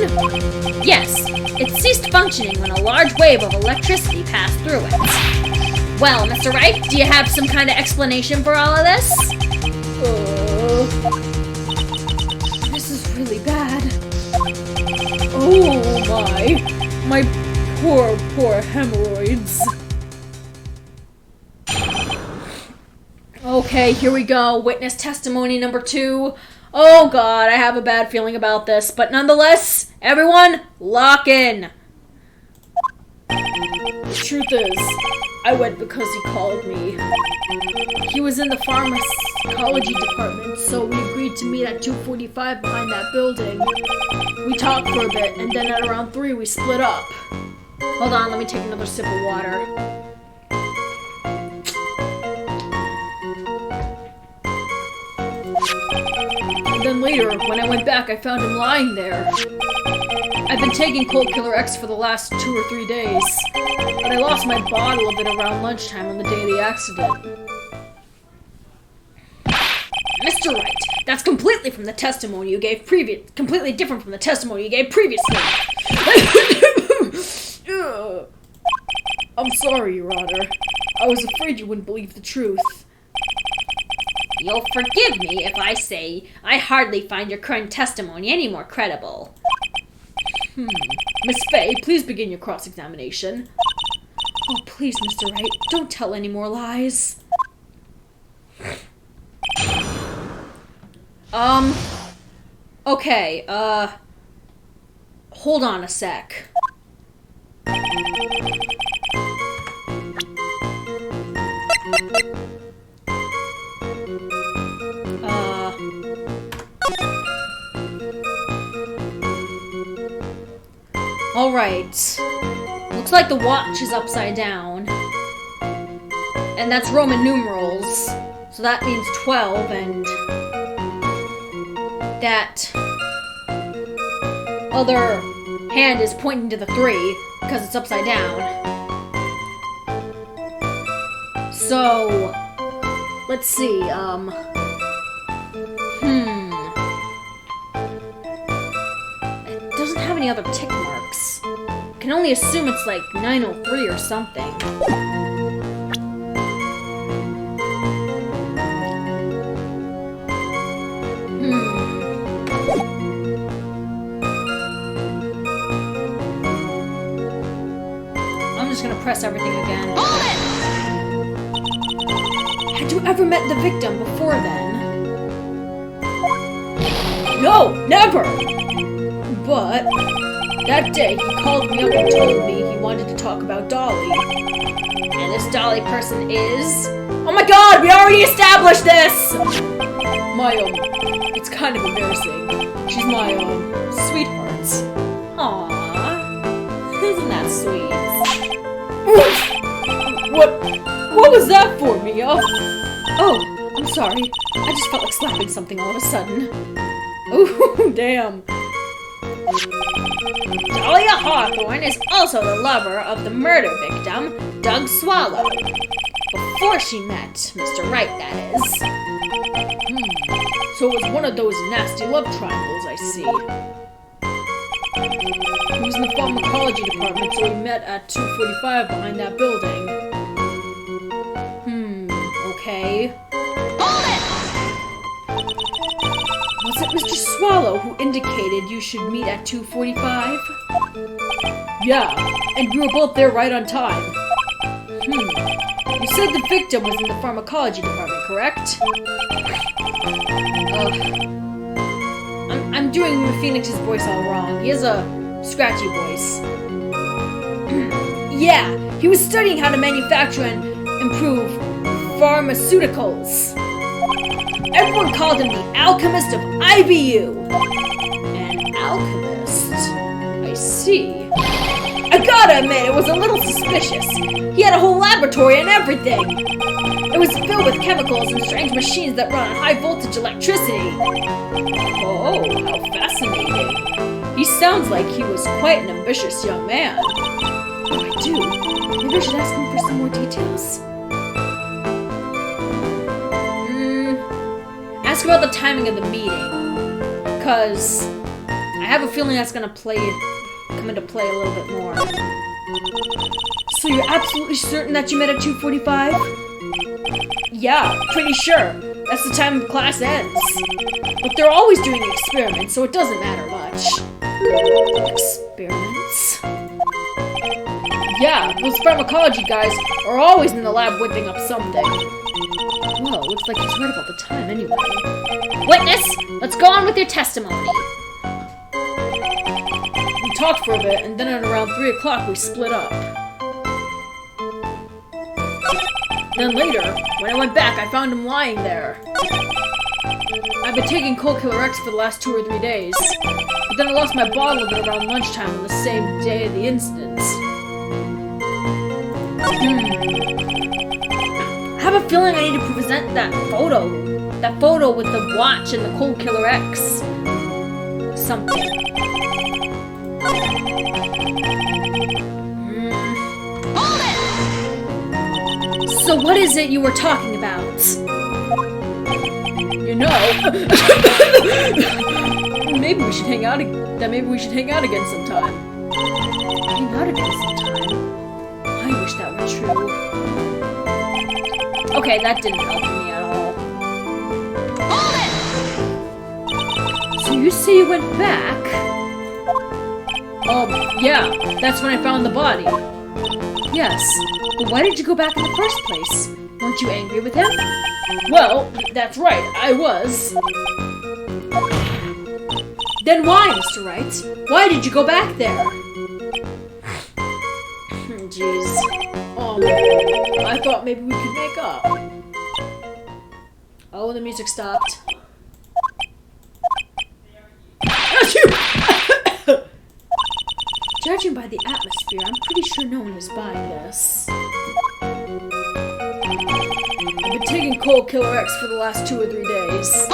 Yes, it ceased functioning when a large wave of electricity passed through it. Well, Mr. Wright, do you have some kind of explanation for all of this? This is really bad. Oh my poor hemorrhoids. Okay, here we go. Witness testimony number 2. Oh god, I have a bad feeling about this, but nonetheless, everyone, lock in. The truth is, I went because he called me. He was in the pharmacology department, so we agreed to meet at 2:45 behind that building. We talked for a bit, and then at around 3 we split up. Hold on, let me take another sip of water. And then later, when I went back, I found him lying there. I've been taking Cold Killer X for the last 2 or 3 days, but I lost my bottle of it around lunchtime on the day of the accident. Mr. Wright, that's completely from the testimony you gave completely different from the testimony you gave previously. I'm sorry, Your Honor. I was afraid you wouldn't believe the truth. You'll forgive me if I say I hardly find your current testimony any more credible. Miss Fay, please begin your cross-examination. Oh, please, Mr. Wright, don't tell any more lies. Okay, hold on a sec. Alright. Looks like the watch is upside down. And that's Roman numerals. So that means 12, and that other hand is pointing to the 3 because it's upside down. So, let's see, It doesn't have any other tick marks. Can only assume it's like 903 or something. I'm just gonna press everything again. Had you ever met the victim before then? No, never! But that day he called me up and told me he wanted to talk about Dolly. And this Dolly person is... Oh my god, we already established this! My it's kind of embarrassing. She's my sweetheart. Aww. Isn't that sweet? What was that for, Mia? Oh, I'm sorry. I just felt like slapping something all of a sudden. Ooh, damn. Dahlia Hawthorne is also the lover of the murder victim, Doug Swallow. Before she met Mr. Wright, that is. So it was one of those nasty love triangles, I see. He was in the pharmacology department, so we met at 245 behind that building. Okay. Was it Mr. Swallow who indicated you should meet at 245? Yeah, and we were both there right on time. You said the victim was in the pharmacology department, correct? I'm doing Phoenix's voice all wrong. He has a scratchy voice. Yeah, he was studying how to manufacture and improve pharmaceuticals. Everyone called him the alchemist of IBU. An alchemist? I see. I gotta admit, it was a little suspicious. He had a whole laboratory and everything. It was filled with chemicals and strange machines that run on high voltage electricity. Oh, how fascinating. He sounds like he was quite an ambitious young man. Oh, I do. Maybe I should ask him for some more details. Ask about the timing of the meeting. Because I have a feeling that's gonna come into play a little bit more. So you're absolutely certain that you met at 2:45? Yeah, pretty sure. That's the time class ends. But they're always doing experiments, so it doesn't matter much. Experiments? Yeah, those pharmacology guys are always in the lab whipping up something. Whoa, looks like he's right about the time anyway. Witness, let's go on with your testimony. We talked for a bit, and then at around 3 o'clock we split up. Then later, when I went back, I found him lying there. I've been taking Cold Killer X for the last 2 or 3 days, but then I lost my bottle of it around lunchtime on the same day of the incident. I have a feeling I need to present that photo with the watch and the Cold Killer X. Something. So what is it you were talking about? You know, maybe we should hang out again sometime. Hang out again sometime? I wish that were true. Okay, that didn't help me at all. So you say you went back? Yeah, that's when I found the body. Yes, but why did you go back in the first place? Weren't you angry with him? Well, that's right, I was. Then why, Mr. Wright? Why did you go back there? Jeez. I thought maybe we could make up. Oh, the music stopped. Judging by the atmosphere, I'm pretty sure no one is buying this. I've been taking Cold Killer X for the last 2 or 3 days.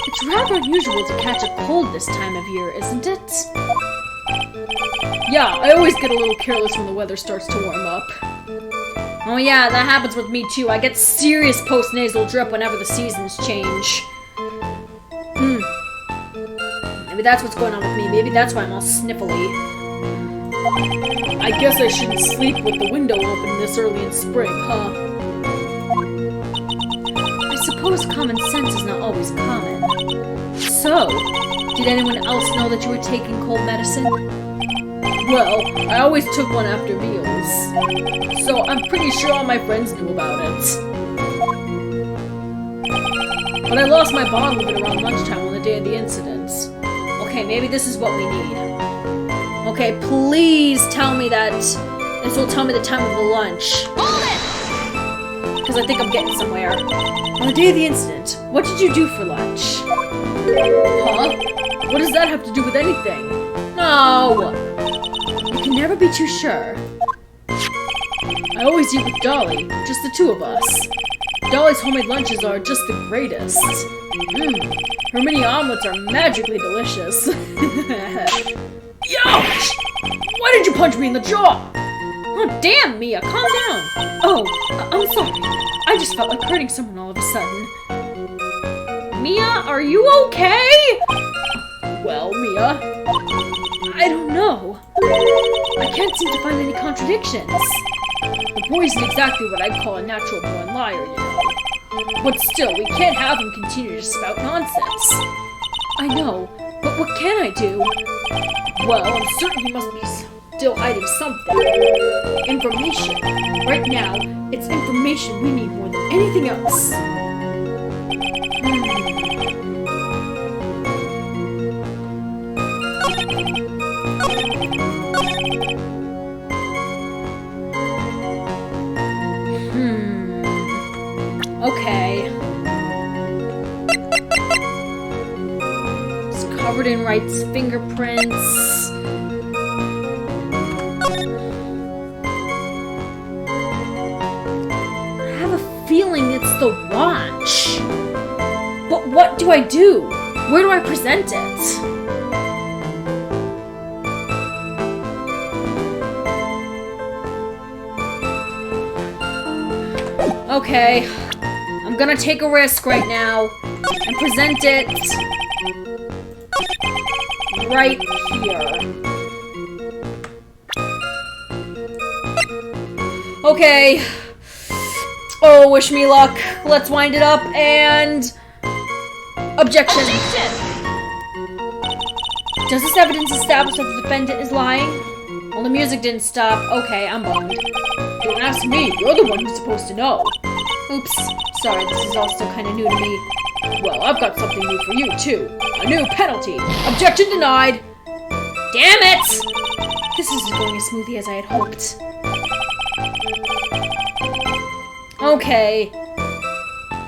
It's rather unusual to catch a cold this time of year, isn't it? Yeah, I always get a little careless when the weather starts to warm up. Oh yeah, that happens with me too. I get serious post-nasal drip whenever the seasons change. Maybe that's what's going on with me. Maybe that's why I'm all sniffly. I guess I shouldn't sleep with the window open this early in spring, huh? I suppose common sense is not always common. So, did anyone else know that you were taking cold medicine? Well, I always took one after meals, so I'm pretty sure all my friends knew about it. But I lost my bottle of it around lunchtime on the day of the incident. Okay, maybe this is what we need. Okay, please tell me that this will tell me the time of the lunch. Because I think I'm getting somewhere. On the day of the incident, what did you do for lunch? Huh? What does that have to do with anything? No! You can never be too sure. I always eat with Dolly, just the 2 of us. Dolly's homemade lunches are just the greatest. Her mini omelets are magically delicious. Ouch! Why did you punch me in the jaw? Oh, damn, Mia, calm down. Oh, I'm sorry. I just felt like hurting someone all of a sudden. Mia, are you okay? Well, Mia, I don't know. I can't seem to find any contradictions. The boy isn't exactly what I'd call a natural-born liar, you know. But still, we can't have him continue to spout nonsense. I know, but what can I do? Well, I'm certain he must be still hiding something. Information. Right now, it's information we need more than anything else. Okay. It's covered in Wright's fingerprints. I have a feeling it's the watch. But what do I do? Where do I present it? Okay, I'm gonna take a risk right now and present it right here. Okay. Oh, wish me luck. Let's wind it up and... Objection! Does this evidence establish that the defendant is lying? Well, the music didn't stop. Okay, I'm boned. Don't ask me. You're the one who's supposed to know. Oops. Sorry, this is all still kind of new to me. Well, I've got something new for you, too. A new penalty. Objection denied. Damn it! This isn't going as smoothly as I had hoped. Okay.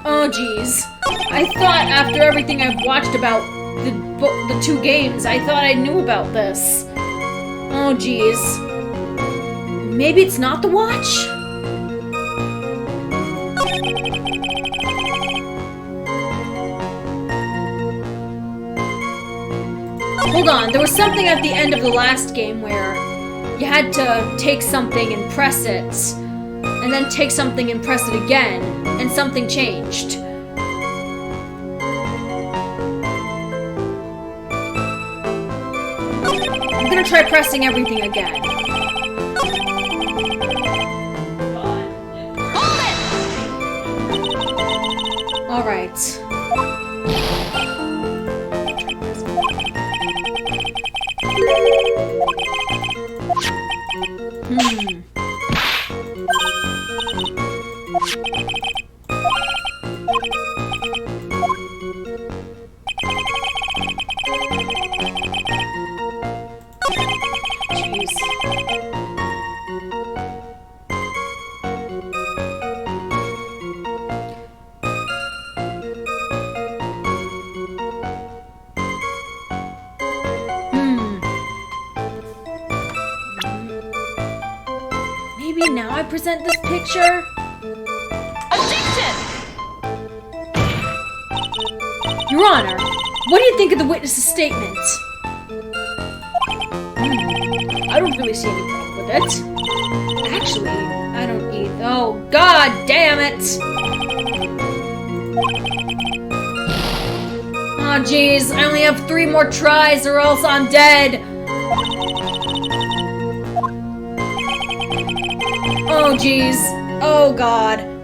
Oh, jeez. I thought after everything I've watched about the 2 games, I thought I knew about this. Oh, jeez. Maybe it's not the watch? Hold on, there was something at the end of the last game where you had to take something and press it, and then take something and press it again, and something changed. I'm gonna try pressing everything again. Alright. Maybe now I present this picture? Your Honor, what do you think of the witness's statement? I don't really see any problem with it. Actually, I don't either. Oh, god damn it! Oh, jeez, I only have 3 more tries or else I'm dead! Oh, jeez. Oh, god.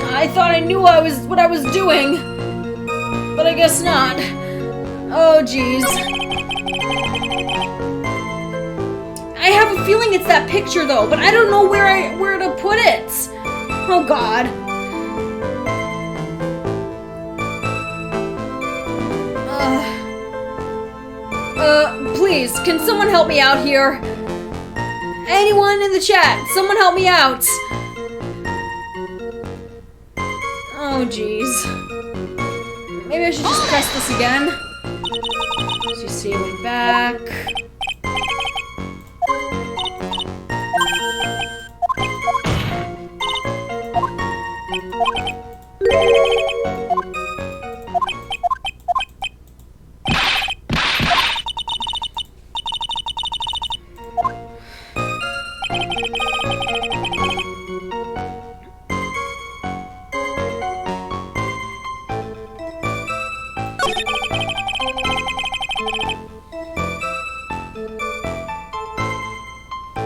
I thought I knew what I was doing, but I guess not. Oh, jeez. I have a feeling it's that picture, though, but I don't know where to put it. Oh, god. Please, can someone help me out here? Anyone in the chat, someone help me out. Oh, jeez. Maybe I should just press this again. So sailing back.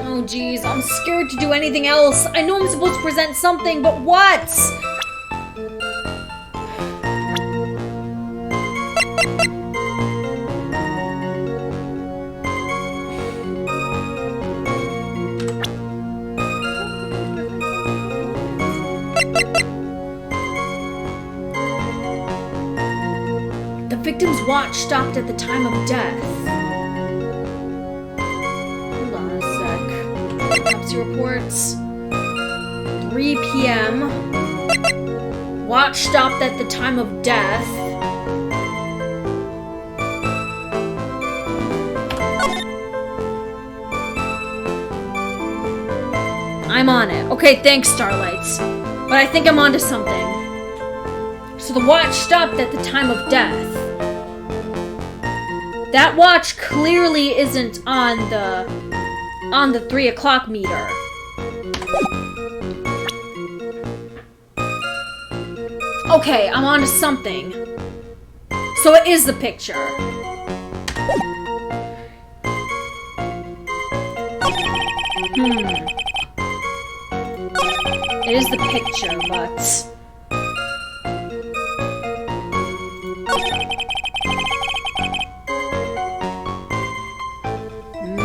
Oh geez, I'm scared to do anything else. I know I'm supposed to present something, but what? The victim's watch stopped at the time of death. Autopsy reports. 3 p.m. Watch stopped at the time of death. I'm on it. Okay, thanks, Starlights. But I think I'm onto something. So the watch stopped at the time of death. That watch clearly isn't on the 3 o'clock meter. Okay, I'm onto something. So it is the picture. It is the picture, but...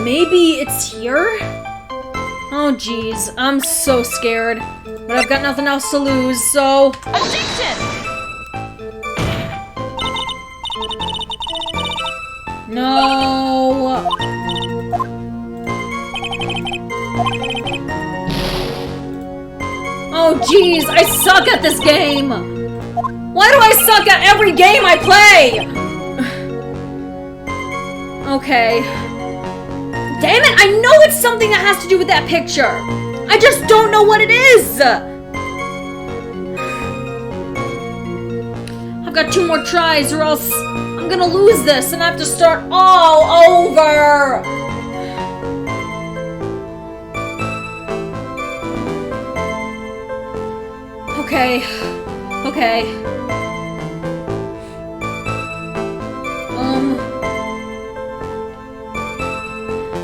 maybe it's here? Oh jeez, I'm so scared. But I've got nothing else to lose, so... Objection! No! Oh jeez, I suck at this game! Why do I suck at every game I play? Okay. Damn it, I know it's something that has to do with that picture! I just don't know what it is! I've got 2 more tries or else I'm gonna lose this and I have to start all over! Okay. Okay.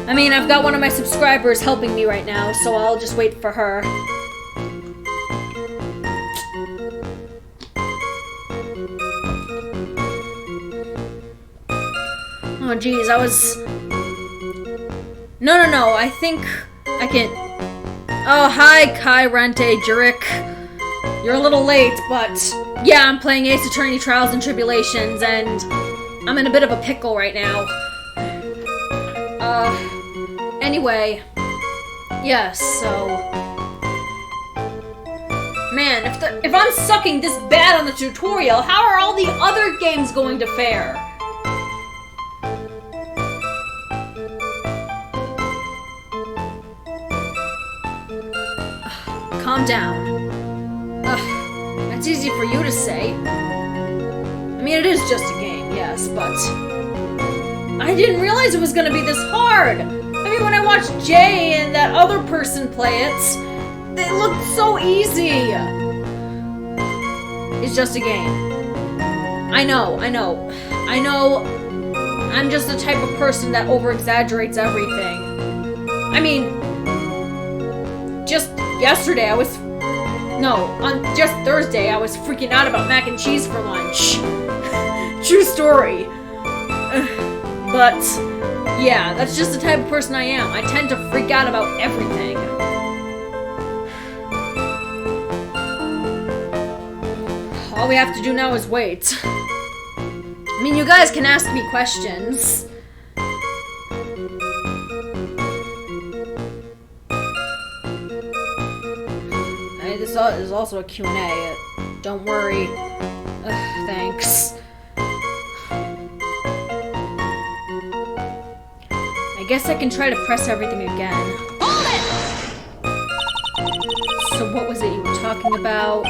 I mean, I've got one of my subscribers helping me right now, so I'll just wait for her. Oh, geez, I was... No, I think I can... Oh, hi, Kai Rente Jurek. You're a little late, but... yeah, I'm playing Ace Attorney Trials and Tribulations, and I'm in a bit of a pickle right now. Anyway, yes, so... man, if I'm sucking this bad on the tutorial, how are all the other games going to fare? Calm down. That's easy for you to say. I mean, it is just a game, yes, but I didn't realize it was gonna be this hard. I mean, when I watched Jay and that other person play it looked so easy. It's just a game. I know. I'm just the type of person that over-exaggerates everything. I mean, just yesterday on just Thursday, I was freaking out about mac and cheese for lunch. True story. But, yeah, that's just the type of person I am. I tend to freak out about everything. All we have to do now is wait. I mean, you guys can ask me questions. This is also a Q&A. Don't worry. Thanks. I guess I can try to press everything again. So what was it you were talking about?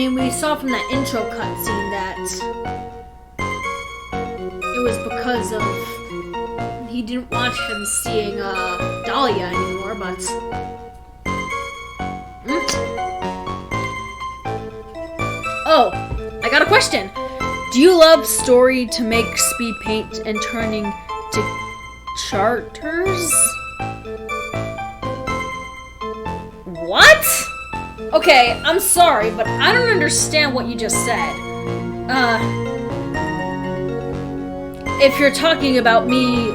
We saw from that intro cutscene that it was because of he didn't want him seeing Dahlia anymore, but Oh, I got a question. Do you love story to make speed paint and turning to charters? What? Okay, I'm sorry, but I don't understand what you just said. If you're talking about me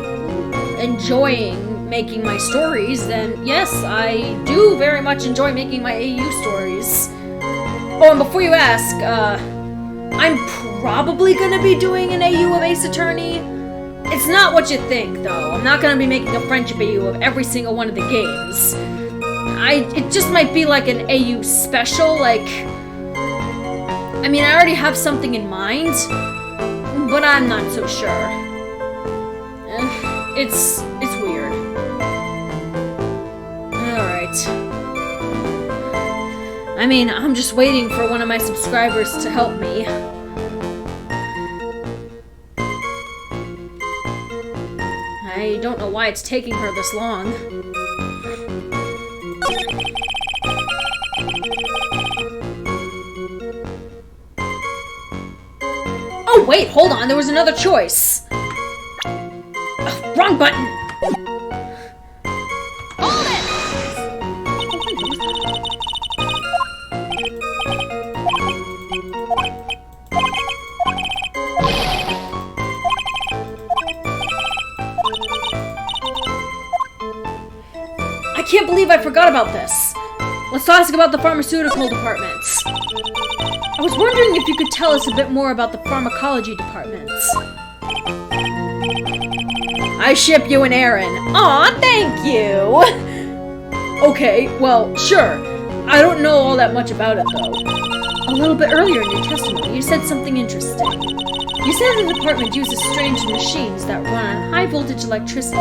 enjoying making my stories, then yes, I do very much enjoy making my AU stories. Oh, and before you ask, I'm probably gonna be doing an AU of Ace Attorney. It's not what you think, though. I'm not gonna be making a friendship AU of every single one of the games. It just might be like an AU special, like... I mean, I already have something in mind, but I'm not so sure. It's weird. Alright. I mean, I'm just waiting for one of my subscribers to help me. I don't know why it's taking her this long. Oh, wait, hold on, there was another choice. Ugh, wrong button! Hold it! I can't believe I forgot about this. Let's ask about the pharmaceutical departments. I was wondering if you could tell us a bit more about the pharmacology departments. I ship you an Aaron. Aw, thank you! Okay, well, sure. I don't know all that much about it, though. A little bit earlier in your testimony, you said something interesting. You said the department uses strange machines that run on high-voltage electricity.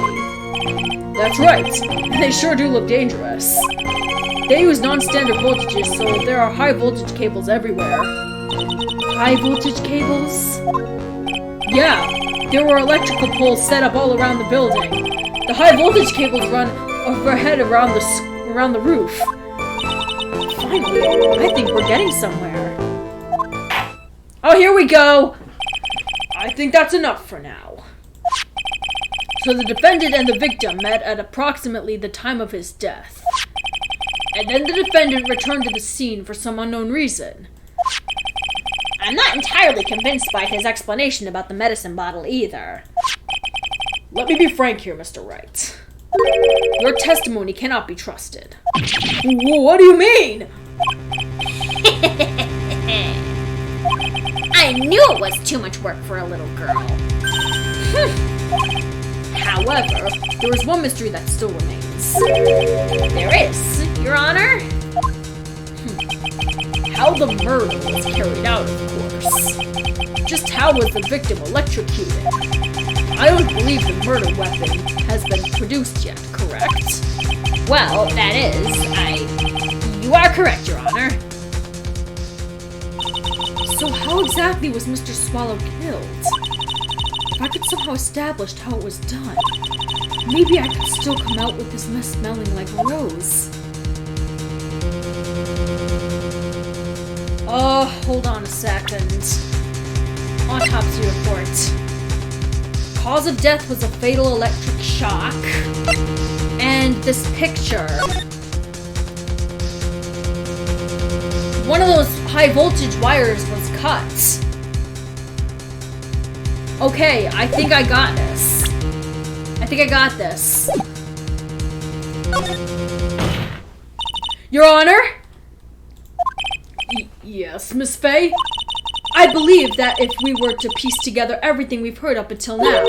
That's right. They sure do look dangerous. They use non-standard voltages, so there are high voltage cables everywhere. High voltage cables? Yeah, there were electrical poles set up all around the building. The high voltage cables run overhead around the roof. Finally, I think we're getting somewhere. Oh, here we go! I think that's enough for now. So the defendant and the victim met at approximately the time of his death. And then the defendant returned to the scene for some unknown reason. I'm not entirely convinced by his explanation about the medicine bottle either. Let me be frank here, Mr. Wright. Your testimony cannot be trusted. What do you mean? I knew it was too much work for a little girl. However, there is one mystery that still remains. There is, Your Honor. How the murder was carried out, of course. Just how was the victim electrocuted? I don't believe the murder weapon has been produced yet, correct? Well, that is, You are correct, Your Honor. So how exactly was Mr. Swallow killed? If I could somehow establish how it was done, maybe I could still come out with this mess smelling like a rose. Hold on a second. Autopsy report. Cause of death was a fatal electric shock. And this picture. One of those high voltage wires was cut. Okay, I think I got this. Your Honor? Yes, Miss Fay? I believe that if we were to piece together everything we've heard up until now,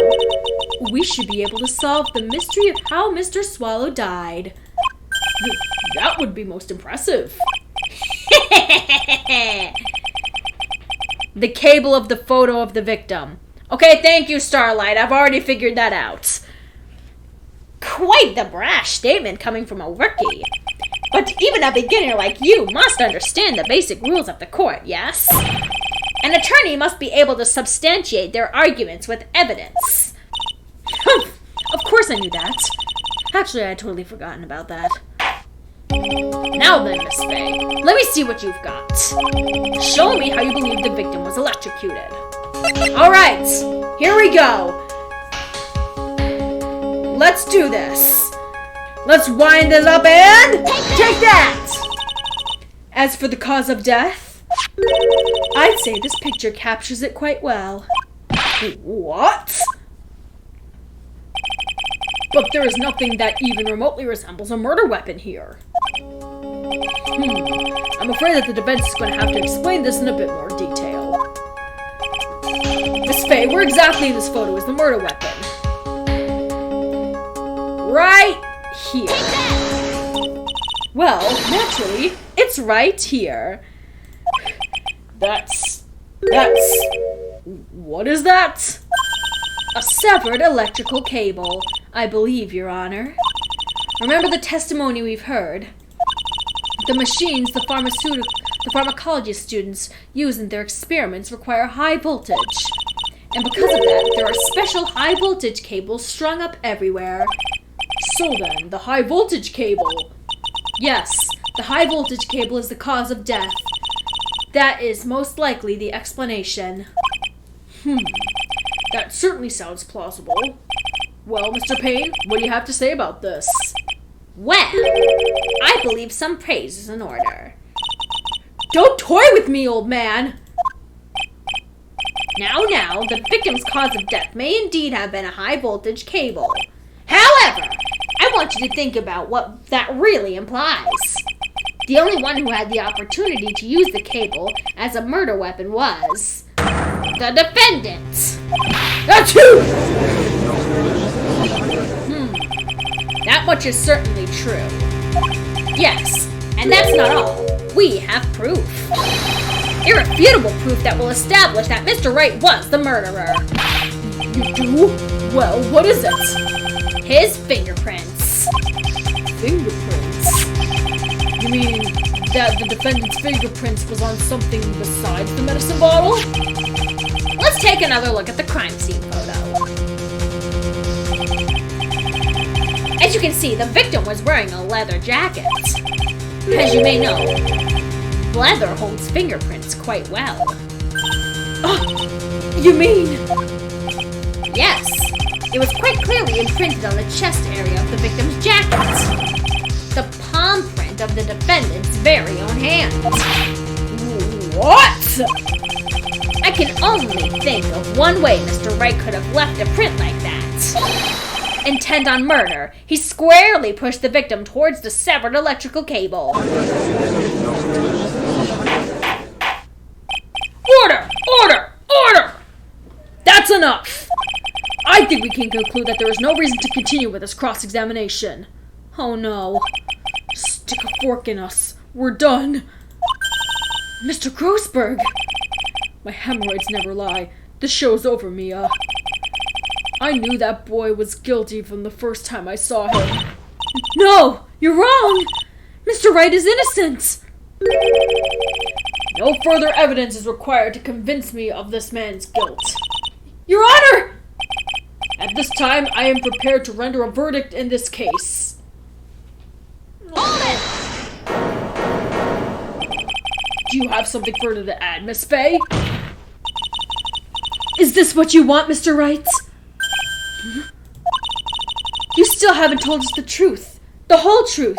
we should be able to solve the mystery of how Mr. Swallow died. That would be most impressive. The cable of the photo of the victim. Okay, thank you, Starlight. I've already figured that out. Quite the brash statement coming from a rookie. But even a beginner like you must understand the basic rules of the court, yes? An attorney must be able to substantiate their arguments with evidence. Of course I knew that. Actually, I had totally forgotten about that. Now then, Miss Fay, let me see what you've got. Show me how you believe the victim was electrocuted. Alright, here we go. Let's do this. Let's wind it up and take that! As for the cause of death, I'd say this picture captures it quite well. What? But there is nothing that even remotely resembles a murder weapon here. I'm afraid that the defense is going to have to explain this in a bit more detail. Miss Fay, where exactly in this photo is the murder weapon? Right here. Well, naturally, it's right here. That's... What is that? A severed electrical cable, I believe, Your Honor. Remember the testimony we've heard? The machines the pharmacology students use in their experiments require high voltage. And because of that, there are special high voltage cables strung up everywhere. So then, the high voltage cable. Yes, the high voltage cable is the cause of death. That is most likely the explanation. That certainly sounds plausible. Well, Mr. Payne, what do you have to say about this? Well, I believe some praise is in order. Don't toy with me, old man! Now, the victim's cause of death may indeed have been a high voltage cable. However, I want you to think about what that really implies. The only one who had the opportunity to use the cable as a murder weapon was the defendant. That's you! That much is certainly true. Yes, and that's not all. We have proof. Irrefutable proof that will establish that Mr. Wright was the murderer. You do? Well, what is it? His fingerprints. Fingerprints? You mean that the defendant's fingerprints was on something besides the medicine bottle? Let's take another look at the crime scene photo. As you can see, the victim was wearing a leather jacket. As you may know, leather holds fingerprints quite well. You mean? Yes, it was quite clearly imprinted on the chest area of the victim's jacket. The palm print of the defendant's very own hand. What? I can only think of one way Mr. Wright could have left a print like that. Intent on murder, he squarely pushed the victim towards the severed electrical cable. Order! Order! Order! That's enough! I think we can conclude that there is no reason to continue with this cross-examination. Oh no. Stick a fork in us. We're done. Mr. Grossberg! My hemorrhoids never lie. The show's over, Mia. I knew that boy was guilty from the first time I saw him. No! You're wrong! Mr. Wright is innocent! No further evidence is required to convince me of this man's guilt. Your Honor! At this time, I am prepared to render a verdict in this case. Hold it! Do you have something further to add, Miss Fay? Is this what you want, Mr. Wright? You still haven't told us the truth. The whole truth.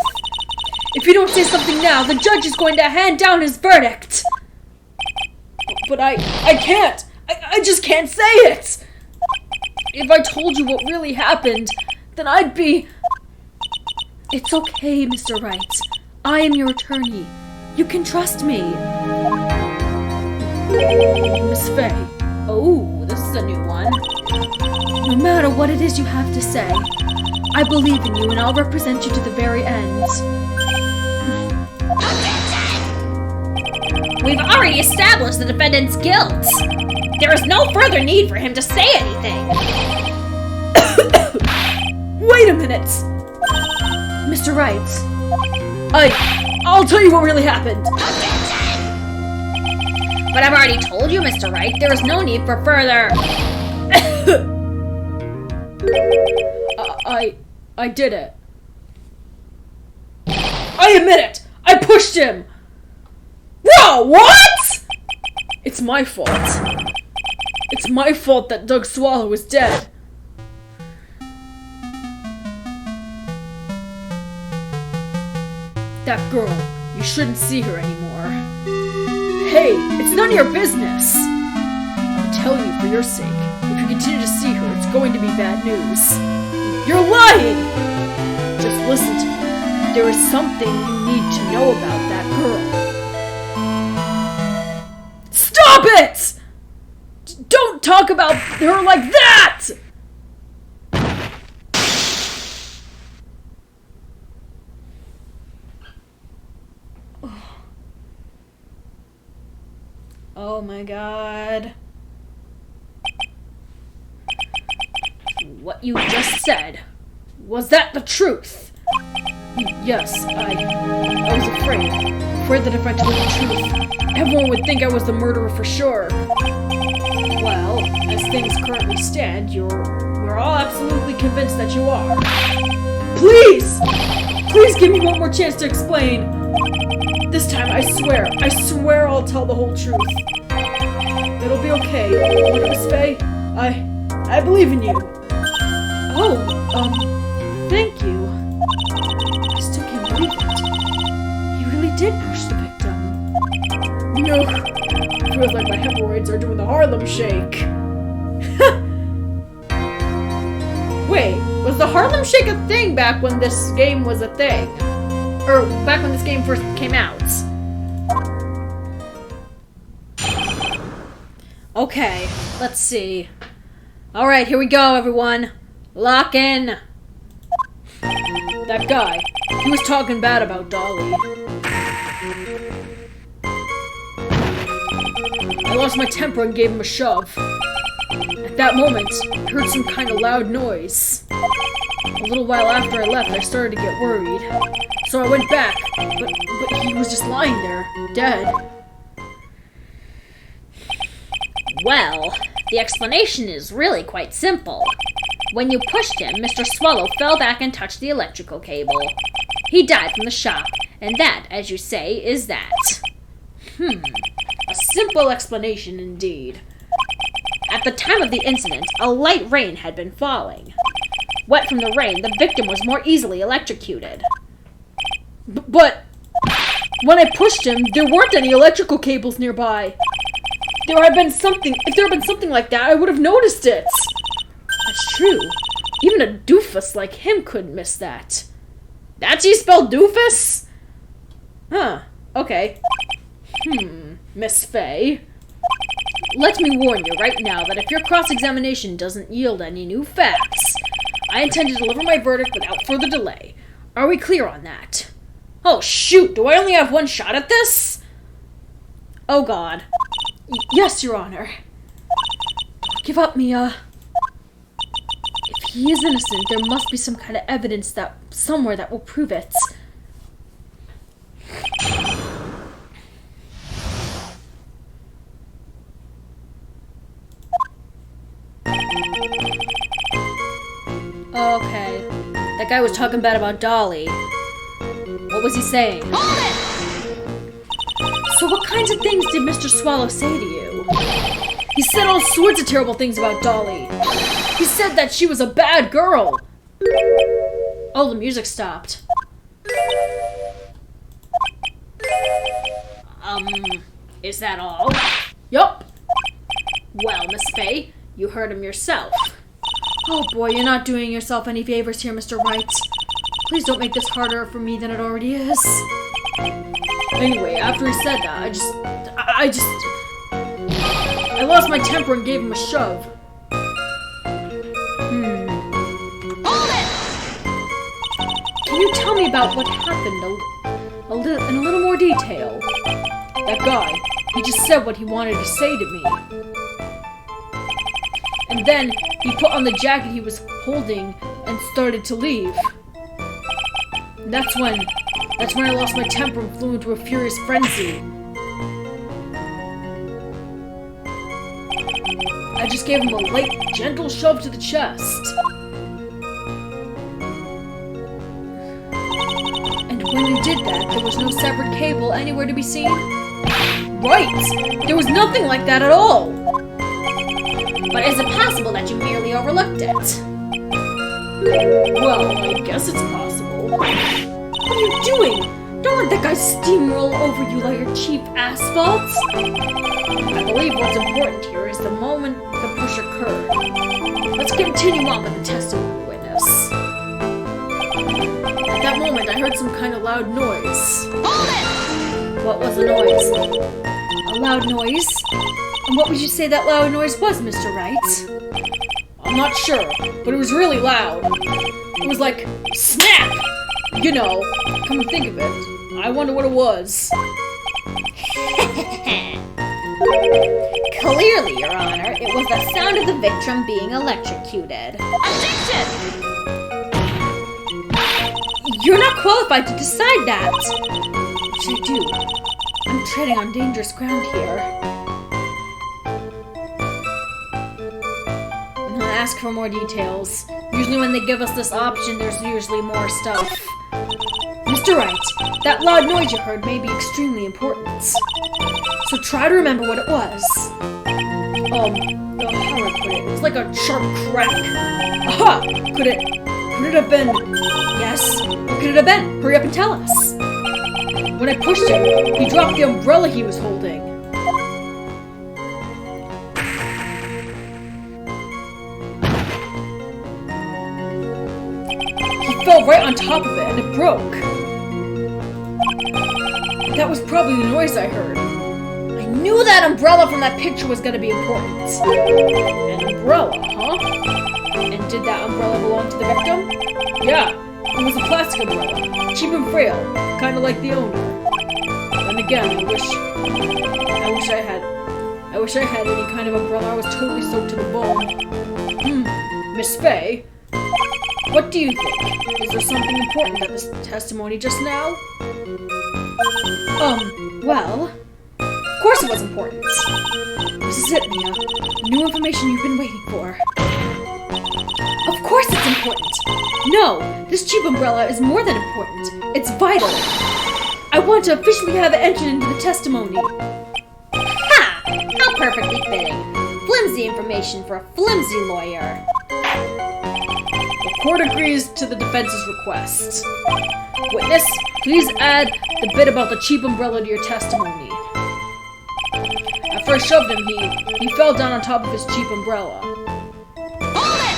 If you don't say something now, the judge is going to hand down his verdict. But I can't. I just can't say it. If I told you what really happened, then I'd be... It's okay, Mr. Wright. I am your attorney. You can trust me. Miss Fay. Oh, this is a new one. No matter what it is you have to say, I believe in you and I'll represent you to the very end. We've already established the defendant's guilt. There is no further need for him to say anything. Wait a minute! Mr. Wright, I'll tell you what really happened. But I've already told you, Mr. Wright, there is no need for further... I did it. I admit it! I pushed him! Whoa, what?! It's my fault. It's my fault that Doug Swallow is dead. That girl, you shouldn't see her anymore. Hey, it's none of your business. I'm telling you for your sake. If you continue to see her, it's going to be bad news. You're lying! Just listen to me. There is something you need to know about that girl. Stop it! Don't talk about her like that! Oh my god. What you just said, was that the truth? Yes, I was afraid. Afraid that if I told the truth, everyone would think I was the murderer for sure. Well, as things currently stand, we're all absolutely convinced that you are. Please! Please give me one more chance to explain. This time, I swear I'll tell the whole truth. It'll be okay. Miss Fay, I believe in you. Oh, thank you. I still can't believe it. You really did push the victim. No, it feels like my hemorrhoids are doing the Harlem Shake. Wait, was the Harlem Shake a thing back when this game was a thing? Or back when this game first came out? Okay, let's see. Alright, here we go, everyone. Lock in. That guy, he was talking bad about Dolly. I lost my temper and gave him a shove. At that moment, I heard some kind of loud noise. A little while after I left, I started to get worried. So I went back, but he was just lying there, dead. Well, the explanation is really quite simple. When you pushed him, Mr. Swallow fell back and touched the electrical cable. He died from the shock, and that, as you say, is that. A simple explanation indeed. At the time of the incident, a light rain had been falling. Wet from the rain, the victim was more easily electrocuted. But when I pushed him, there weren't any electrical cables nearby. If there had been something like that, I would have noticed it. That's true. Even a doofus like him couldn't miss that. That's how you spell doofus? Huh. Okay. Miss Faye. Let me warn you right now that if your cross-examination doesn't yield any new facts, I intend to deliver my verdict without further delay. Are we clear on that? Oh, shoot! Do I only have one shot at this? Oh, God. Yes, Your Honor. Don't give up, Mia. If he is innocent, there must be some kind of evidence somewhere that will prove it. Okay. That guy was talking bad about Dolly. What was he saying? Hold it! So what kinds of things did Mr. Swallow say to you? He said all sorts of terrible things about Dolly. He said that she was a bad girl. Oh, the music stopped. Is that all? Yup. Well, Miss Faye, you heard him yourself. Oh boy, you're not doing yourself any favors here, Mr. Wright. Please don't make this harder for me than it already is. Anyway, after he said that, I lost my temper and gave him a shove. Hold it! Can you tell me about what happened in a little more detail? That guy, he just said what he wanted to say to me. And then he put on the jacket he was holding and started to leave. And that's when I lost my temper and flew into a furious frenzy. I just gave him a light, gentle shove to the chest. And when you did that, there was no severed cable anywhere to be seen? Right! There was nothing like that at all! But is it possible that you merely overlooked it? Well, I guess it's possible. What are you doing? Don't let that guy steamroll over you like your cheap asphalt. I believe what's important here is the moment the push occurred. Let's continue on with the testimony of the witness. At that moment, I heard some kind of loud noise. Hold it! What was the noise? A loud noise? And what would you say that loud noise was, Mr. Wright? I'm not sure, but it was really loud. It was like, snap! You know, come to think of it, I wonder what it was. Clearly, Your Honor, it was the sound of the victim being electrocuted. Objection! You're not qualified to decide that. What should I do? I'm treading on dangerous ground here. And I'll ask for more details. Usually when they give us this option, there's usually more stuff. Mr. Wright, that loud noise you heard may be extremely important. So try to remember what it was. How do I put it? It was like a sharp crack. Aha! Could it have been... Yes? What could it have been? Hurry up and tell us. When I pushed him, he dropped the umbrella he was holding. He fell right on top of it and it broke. That was probably the noise I heard. I knew that umbrella from that picture was gonna be important. An umbrella, huh? And did that umbrella belong to the victim? Yeah, it was a plastic umbrella, cheap and frail, kinda like the owner. And again, I wish I had any kind of umbrella. I was totally soaked to the bone. Miss Faye? What do you think? Is there something important about this testimony just now? Well, of course it was important. This is it, Mia. New information you've been waiting for. Of course it's important! No, this cheap umbrella is more than important. It's vital. I want to officially have it entered into the testimony. Ha! How perfectly fitting. Flimsy information for a flimsy lawyer. The court agrees to the defense's request. Witness, please add the bit about the cheap umbrella to your testimony. After I shoved him, he fell down on top of his cheap umbrella. Hold it!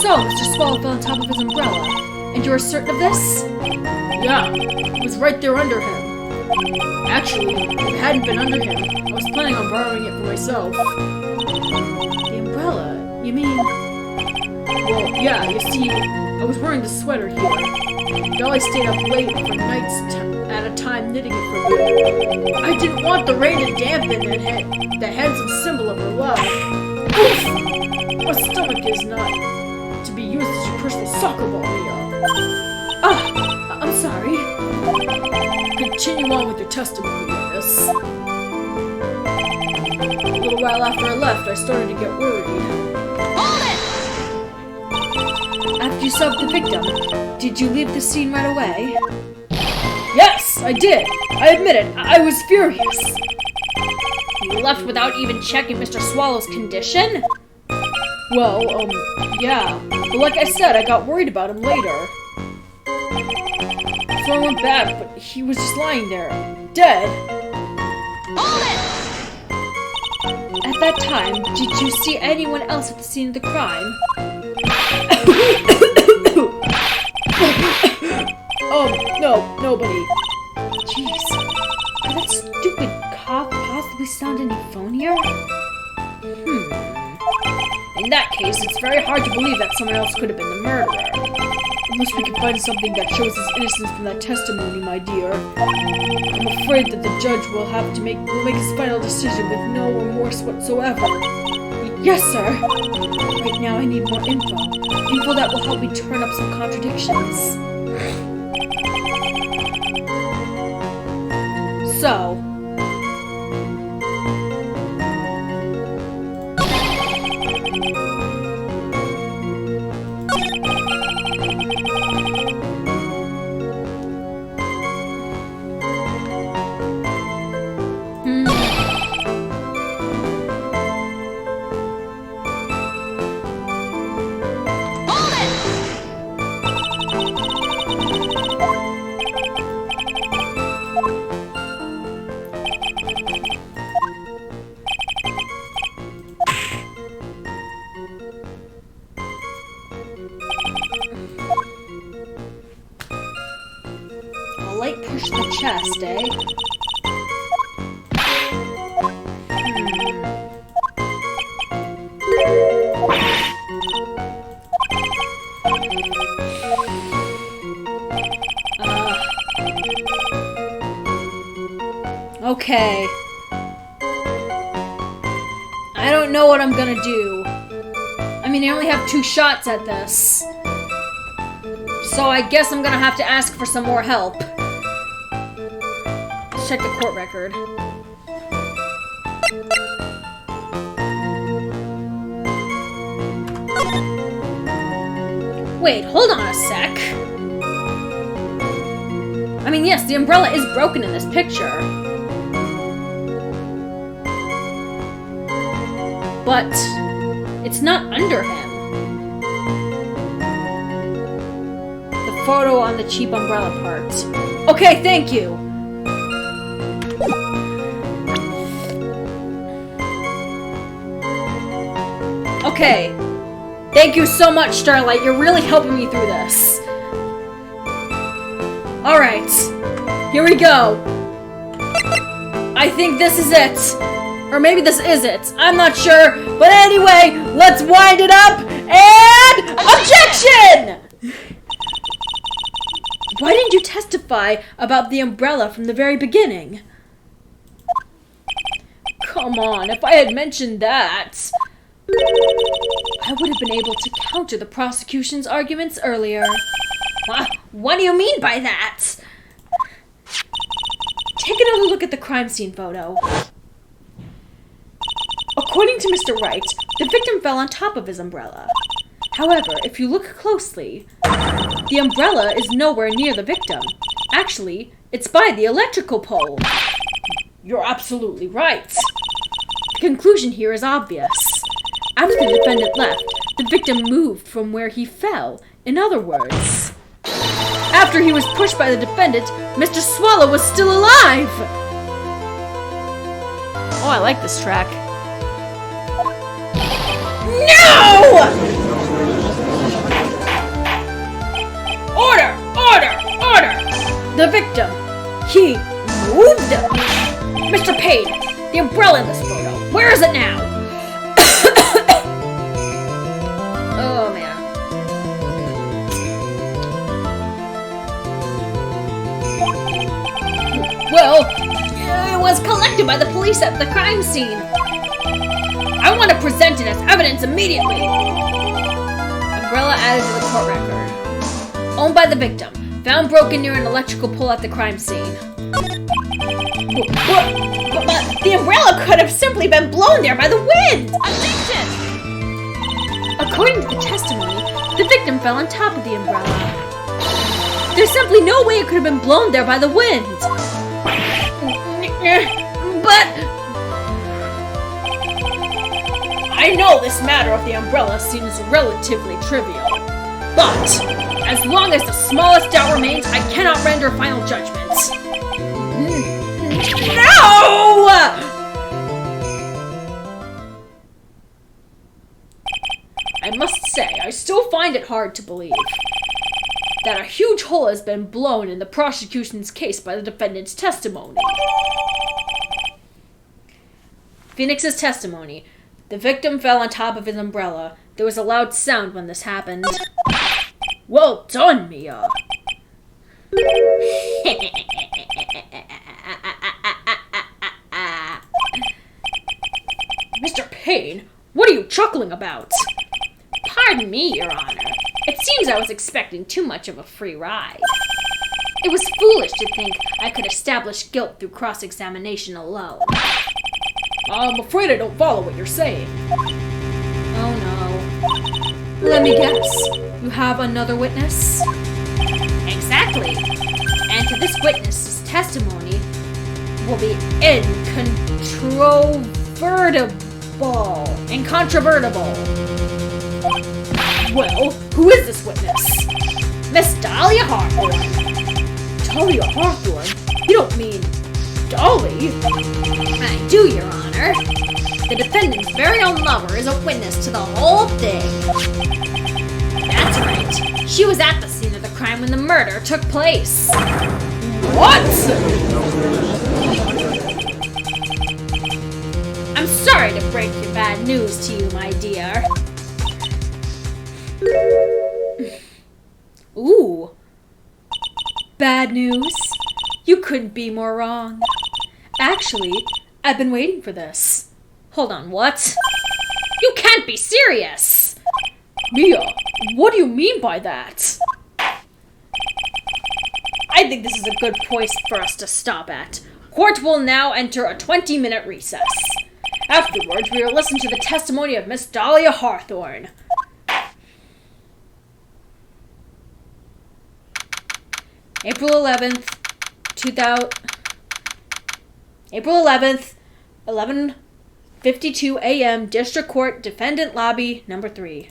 So, Mr. Swallow fell on top of his umbrella, and you are certain of this? Yeah, it was right there under him. Actually, if it hadn't been under him, I was planning on borrowing it for myself. The umbrella? You mean... Well, yeah, you see, I was wearing the sweater here. Dolly stayed up late for nights at a time knitting it for me. I didn't want the rain to dampen the handsome symbol of her love. Oof! My stomach is not to be used as your personal soccer ball, Mia. I'm sorry. Continue on with your testimony, witness. A little while after I left, I started to get worried. After you subbed the victim, did you leave the scene right away? Yes, I did. I admit it. I was furious. You left without even checking Mr. Swallow's condition? Well, yeah. But like I said, I got worried about him later. So I went back, but he was just lying there, dead. At that time, did you see anyone else at the scene of the crime? No, nobody. Jeez, could that stupid cough possibly sound any phonier? In that case, it's very hard to believe that someone else could have been the murderer. Unless we can find something that shows his innocence from that testimony, my dear. I'm afraid that the judge will make his final decision with no remorse whatsoever. Yes, sir. Right now I need more info. Info that will help me turn up some contradictions. So... A light push to the chest, eh? Okay. I don't know what I'm gonna do. I mean, I only have 2 shots at this. So I guess I'm gonna have to ask for some more help. Let's check the court record. Wait, hold on a sec. I mean, yes, the umbrella is broken in this picture. But it's not under him. The photo on the cheap umbrella part. Okay, thank you! Okay. Thank you so much, Starlight. You're really helping me through this. Alright. Here we go. I think this is it. Or maybe this is it. I'm not sure. But anyway, let's wind it up. And... Objection! Why didn't you testify about the umbrella from the very beginning? Come on, if I had mentioned that... I would have been able to counter the prosecution's arguments earlier. What do you mean by that? Take another look at the crime scene photo. According to Mr. Wright, the victim fell on top of his umbrella. However, if you look closely, the umbrella is nowhere near the victim. Actually, it's by the electrical pole. You're absolutely right. The conclusion here is obvious. After the defendant left, the victim moved from where he fell. In other words, after he was pushed by the defendant, Mr. Swallow was still alive! Oh, I like this track. No! Order! The victim, he moved! Mr. Payne, the umbrella in this photo, where is it now? Oh, man. Well, it was collected by the police at the crime scene. I want to present it as evidence immediately. Umbrella added to the court record. Owned by the victim. Found broken near an electrical pole at the crime scene. But the umbrella could have simply been blown there by the wind! Objection! According to the testimony, the victim fell on top of the umbrella. There's simply no way it could have been blown there by the wind. But I know this matter of the umbrella seems relatively trivial. But as long as the smallest doubt remains, I cannot render final judgment. No! I must say, I still find it hard to believe that a huge hole has been blown in the prosecution's case by the defendant's testimony. Phoenix's testimony. The victim fell on top of his umbrella. There was a loud sound when this happened. Well done, Mia. Mr. Payne, what are you chuckling about? Pardon me, Your Honor. It seems I was expecting too much of a free ride. It was foolish to think I could establish guilt through cross-examination alone. I'm afraid I don't follow what you're saying. Oh no. Let me guess. You have another witness? Exactly. And to this witness's testimony will be incontrovertible. Well, who is this witness? Miss Dahlia Hawthorne. Dahlia Hawthorne? You don't mean Dolly? I do, Your Honor. The defendant's very own lover is a witness to the whole thing. That's right. She was at the scene of the crime when the murder took place. What? I'm sorry to break your bad news to you, my dear. Ooh. Bad news? You couldn't be more wrong. Actually, I've been waiting for this. Hold on, what? You can't be serious! Mia, what do you mean by that? I think this is a good point for us to stop at. Court will now enter a 20-minute recess. Afterwards, we will listen to the testimony of Miss Dahlia Hawthorne. April 11th, 11:52 a.m. District Court, Defendant Lobby, number 3.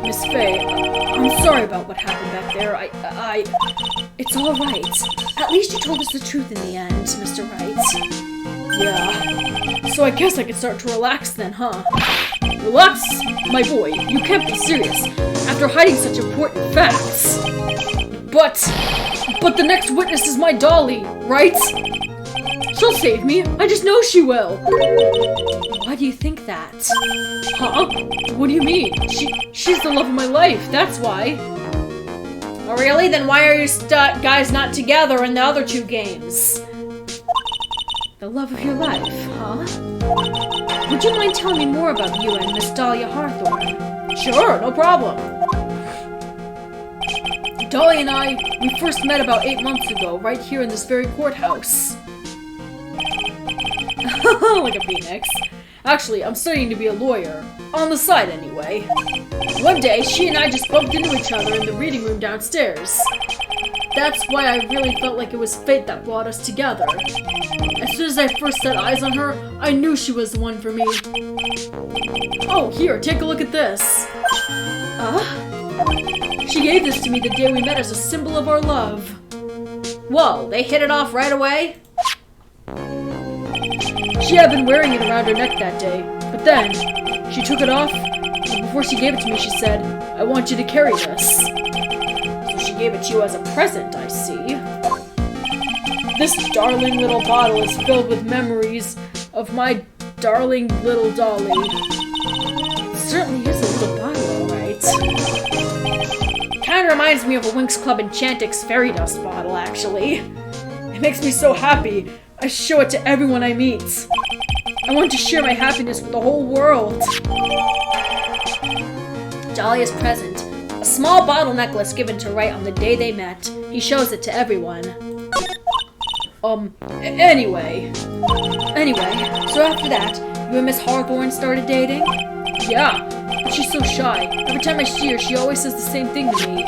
Miss Faye, I'm sorry about what happened back there. It's all right. At least you told us the truth in the end, Mr. Wright. Yeah. So I guess I can start to relax then, huh? Relax? My boy, you can't be serious. After hiding such important facts. But the next witness is my Dolly, right? She'll save me. I just know she will. Why do you think that? Huh? What do you mean? She's the love of my life, that's why. Oh, really? Then why are you guys not together in the other 2 games? The love of your life, huh? Would you mind telling me more about you and Miss Dahlia Hawthorne? Sure, no problem. Dahlia and I, we first met about 8 months ago, right here in this very courthouse. Like a phoenix. Actually, I'm studying to be a lawyer. On the side, anyway. One day, she and I just bumped into each other in the reading room downstairs. That's why I really felt like it was fate that brought us together. As soon as I first set eyes on her, I knew she was the one for me. Oh, here, take a look at this. She gave this to me the day we met as a symbol of our love. Whoa, they hit it off right away? She had been wearing it around her neck that day, but then she took it off, and before she gave it to me, she said, "I want you to carry this." So she gave it to you as a present, I see. This darling little bottle is filled with memories of my darling little Dolly. It certainly is a little bottle, all right. Kinda reminds me of a Winx Club Enchantix fairy dust bottle, actually. It makes me so happy. I show it to everyone I meet. I want to share my happiness with the whole world. Dahlia's present. A small bottle necklace given to Wright on the day they met. He shows it to everyone. Anyway, so after that, you and Miss Hawthorne started dating? Yeah, but she's so shy. Every time I see her, she always says the same thing to me.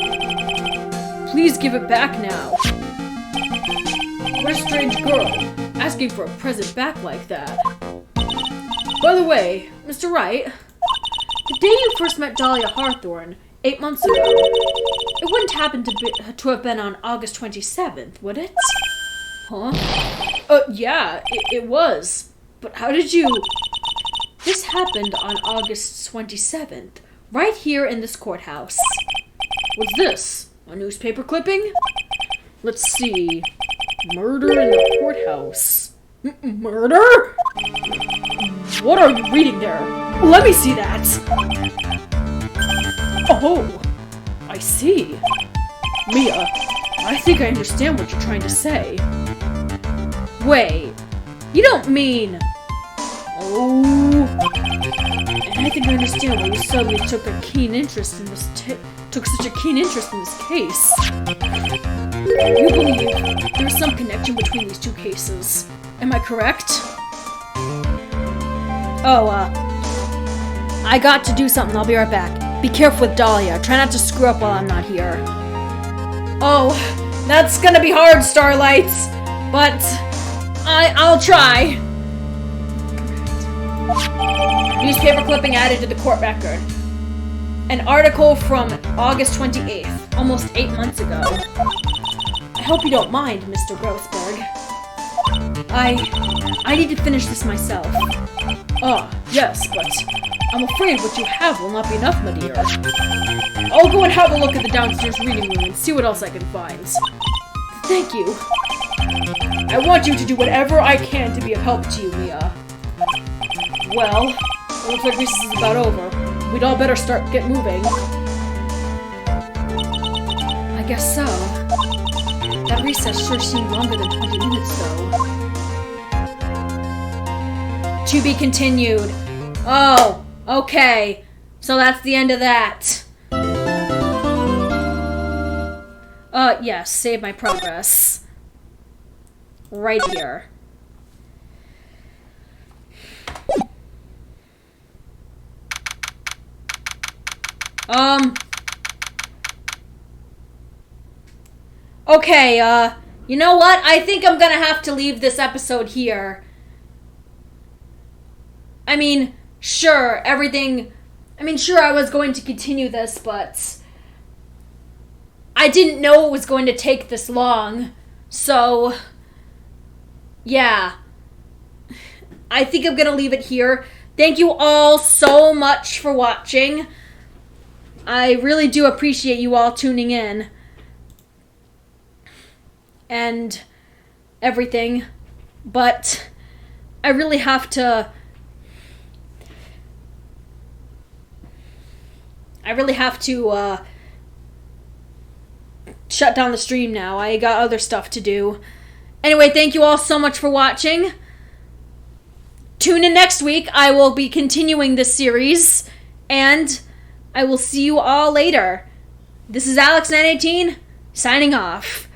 Please give it back now. What a strange girl, asking for a present back like that. By the way, Mr. Wright, the day you first met Dahlia Hawthorne, 8 months ago, it wouldn't happen to have been on August 27th, would it? Huh? Yeah, it was. But how did you... This happened on August 27th, right here in this courthouse. What's this? A newspaper clipping? Let's see. Murder in the courthouse. Murder? What are you reading there? Let me see that. Oh, I see. Mia, I think I understand what you're trying to say. Wait, you don't mean... Oh... I think I understand why you suddenly took a keen interest in this took such a keen interest in this case. You believe there's some connection between these two cases. Am I correct? I got to do something. I'll be right back. Be careful with Dahlia. Try not to screw up while I'm not here. Oh, that's gonna be hard, Starlights. But I'll try. Newspaper clipping added to the court record. An article from August 28th, almost 8 months ago. I hope you don't mind, Mr. Grossberg. I need to finish this myself. Yes, but I'm afraid what you have will not be enough, my dear. I'll go and have a look at the downstairs reading room and see what else I can find. Thank you. I want you to do whatever I can to be of help to you, Mia. Well, it looks like recess is about over. We'd all better get moving. I guess so. That recess sure seemed longer than 20 minutes, though. To be continued. Oh, okay. So that's the end of that. Yes, save my progress. Right here. Okay, you know what? I think I'm gonna have to leave this episode here. I mean, sure, I was going to continue this, but I didn't know it was going to take this long. So, yeah. I think I'm gonna leave it here. Thank you all so much for watching. I really do appreciate you all tuning in. And everything. But I really have to... shut down the stream now. I got other stuff to do. Anyway, thank you all so much for watching. tune in next week. I will be continuing this series, and I will see you all later. This is Alex918, signing off.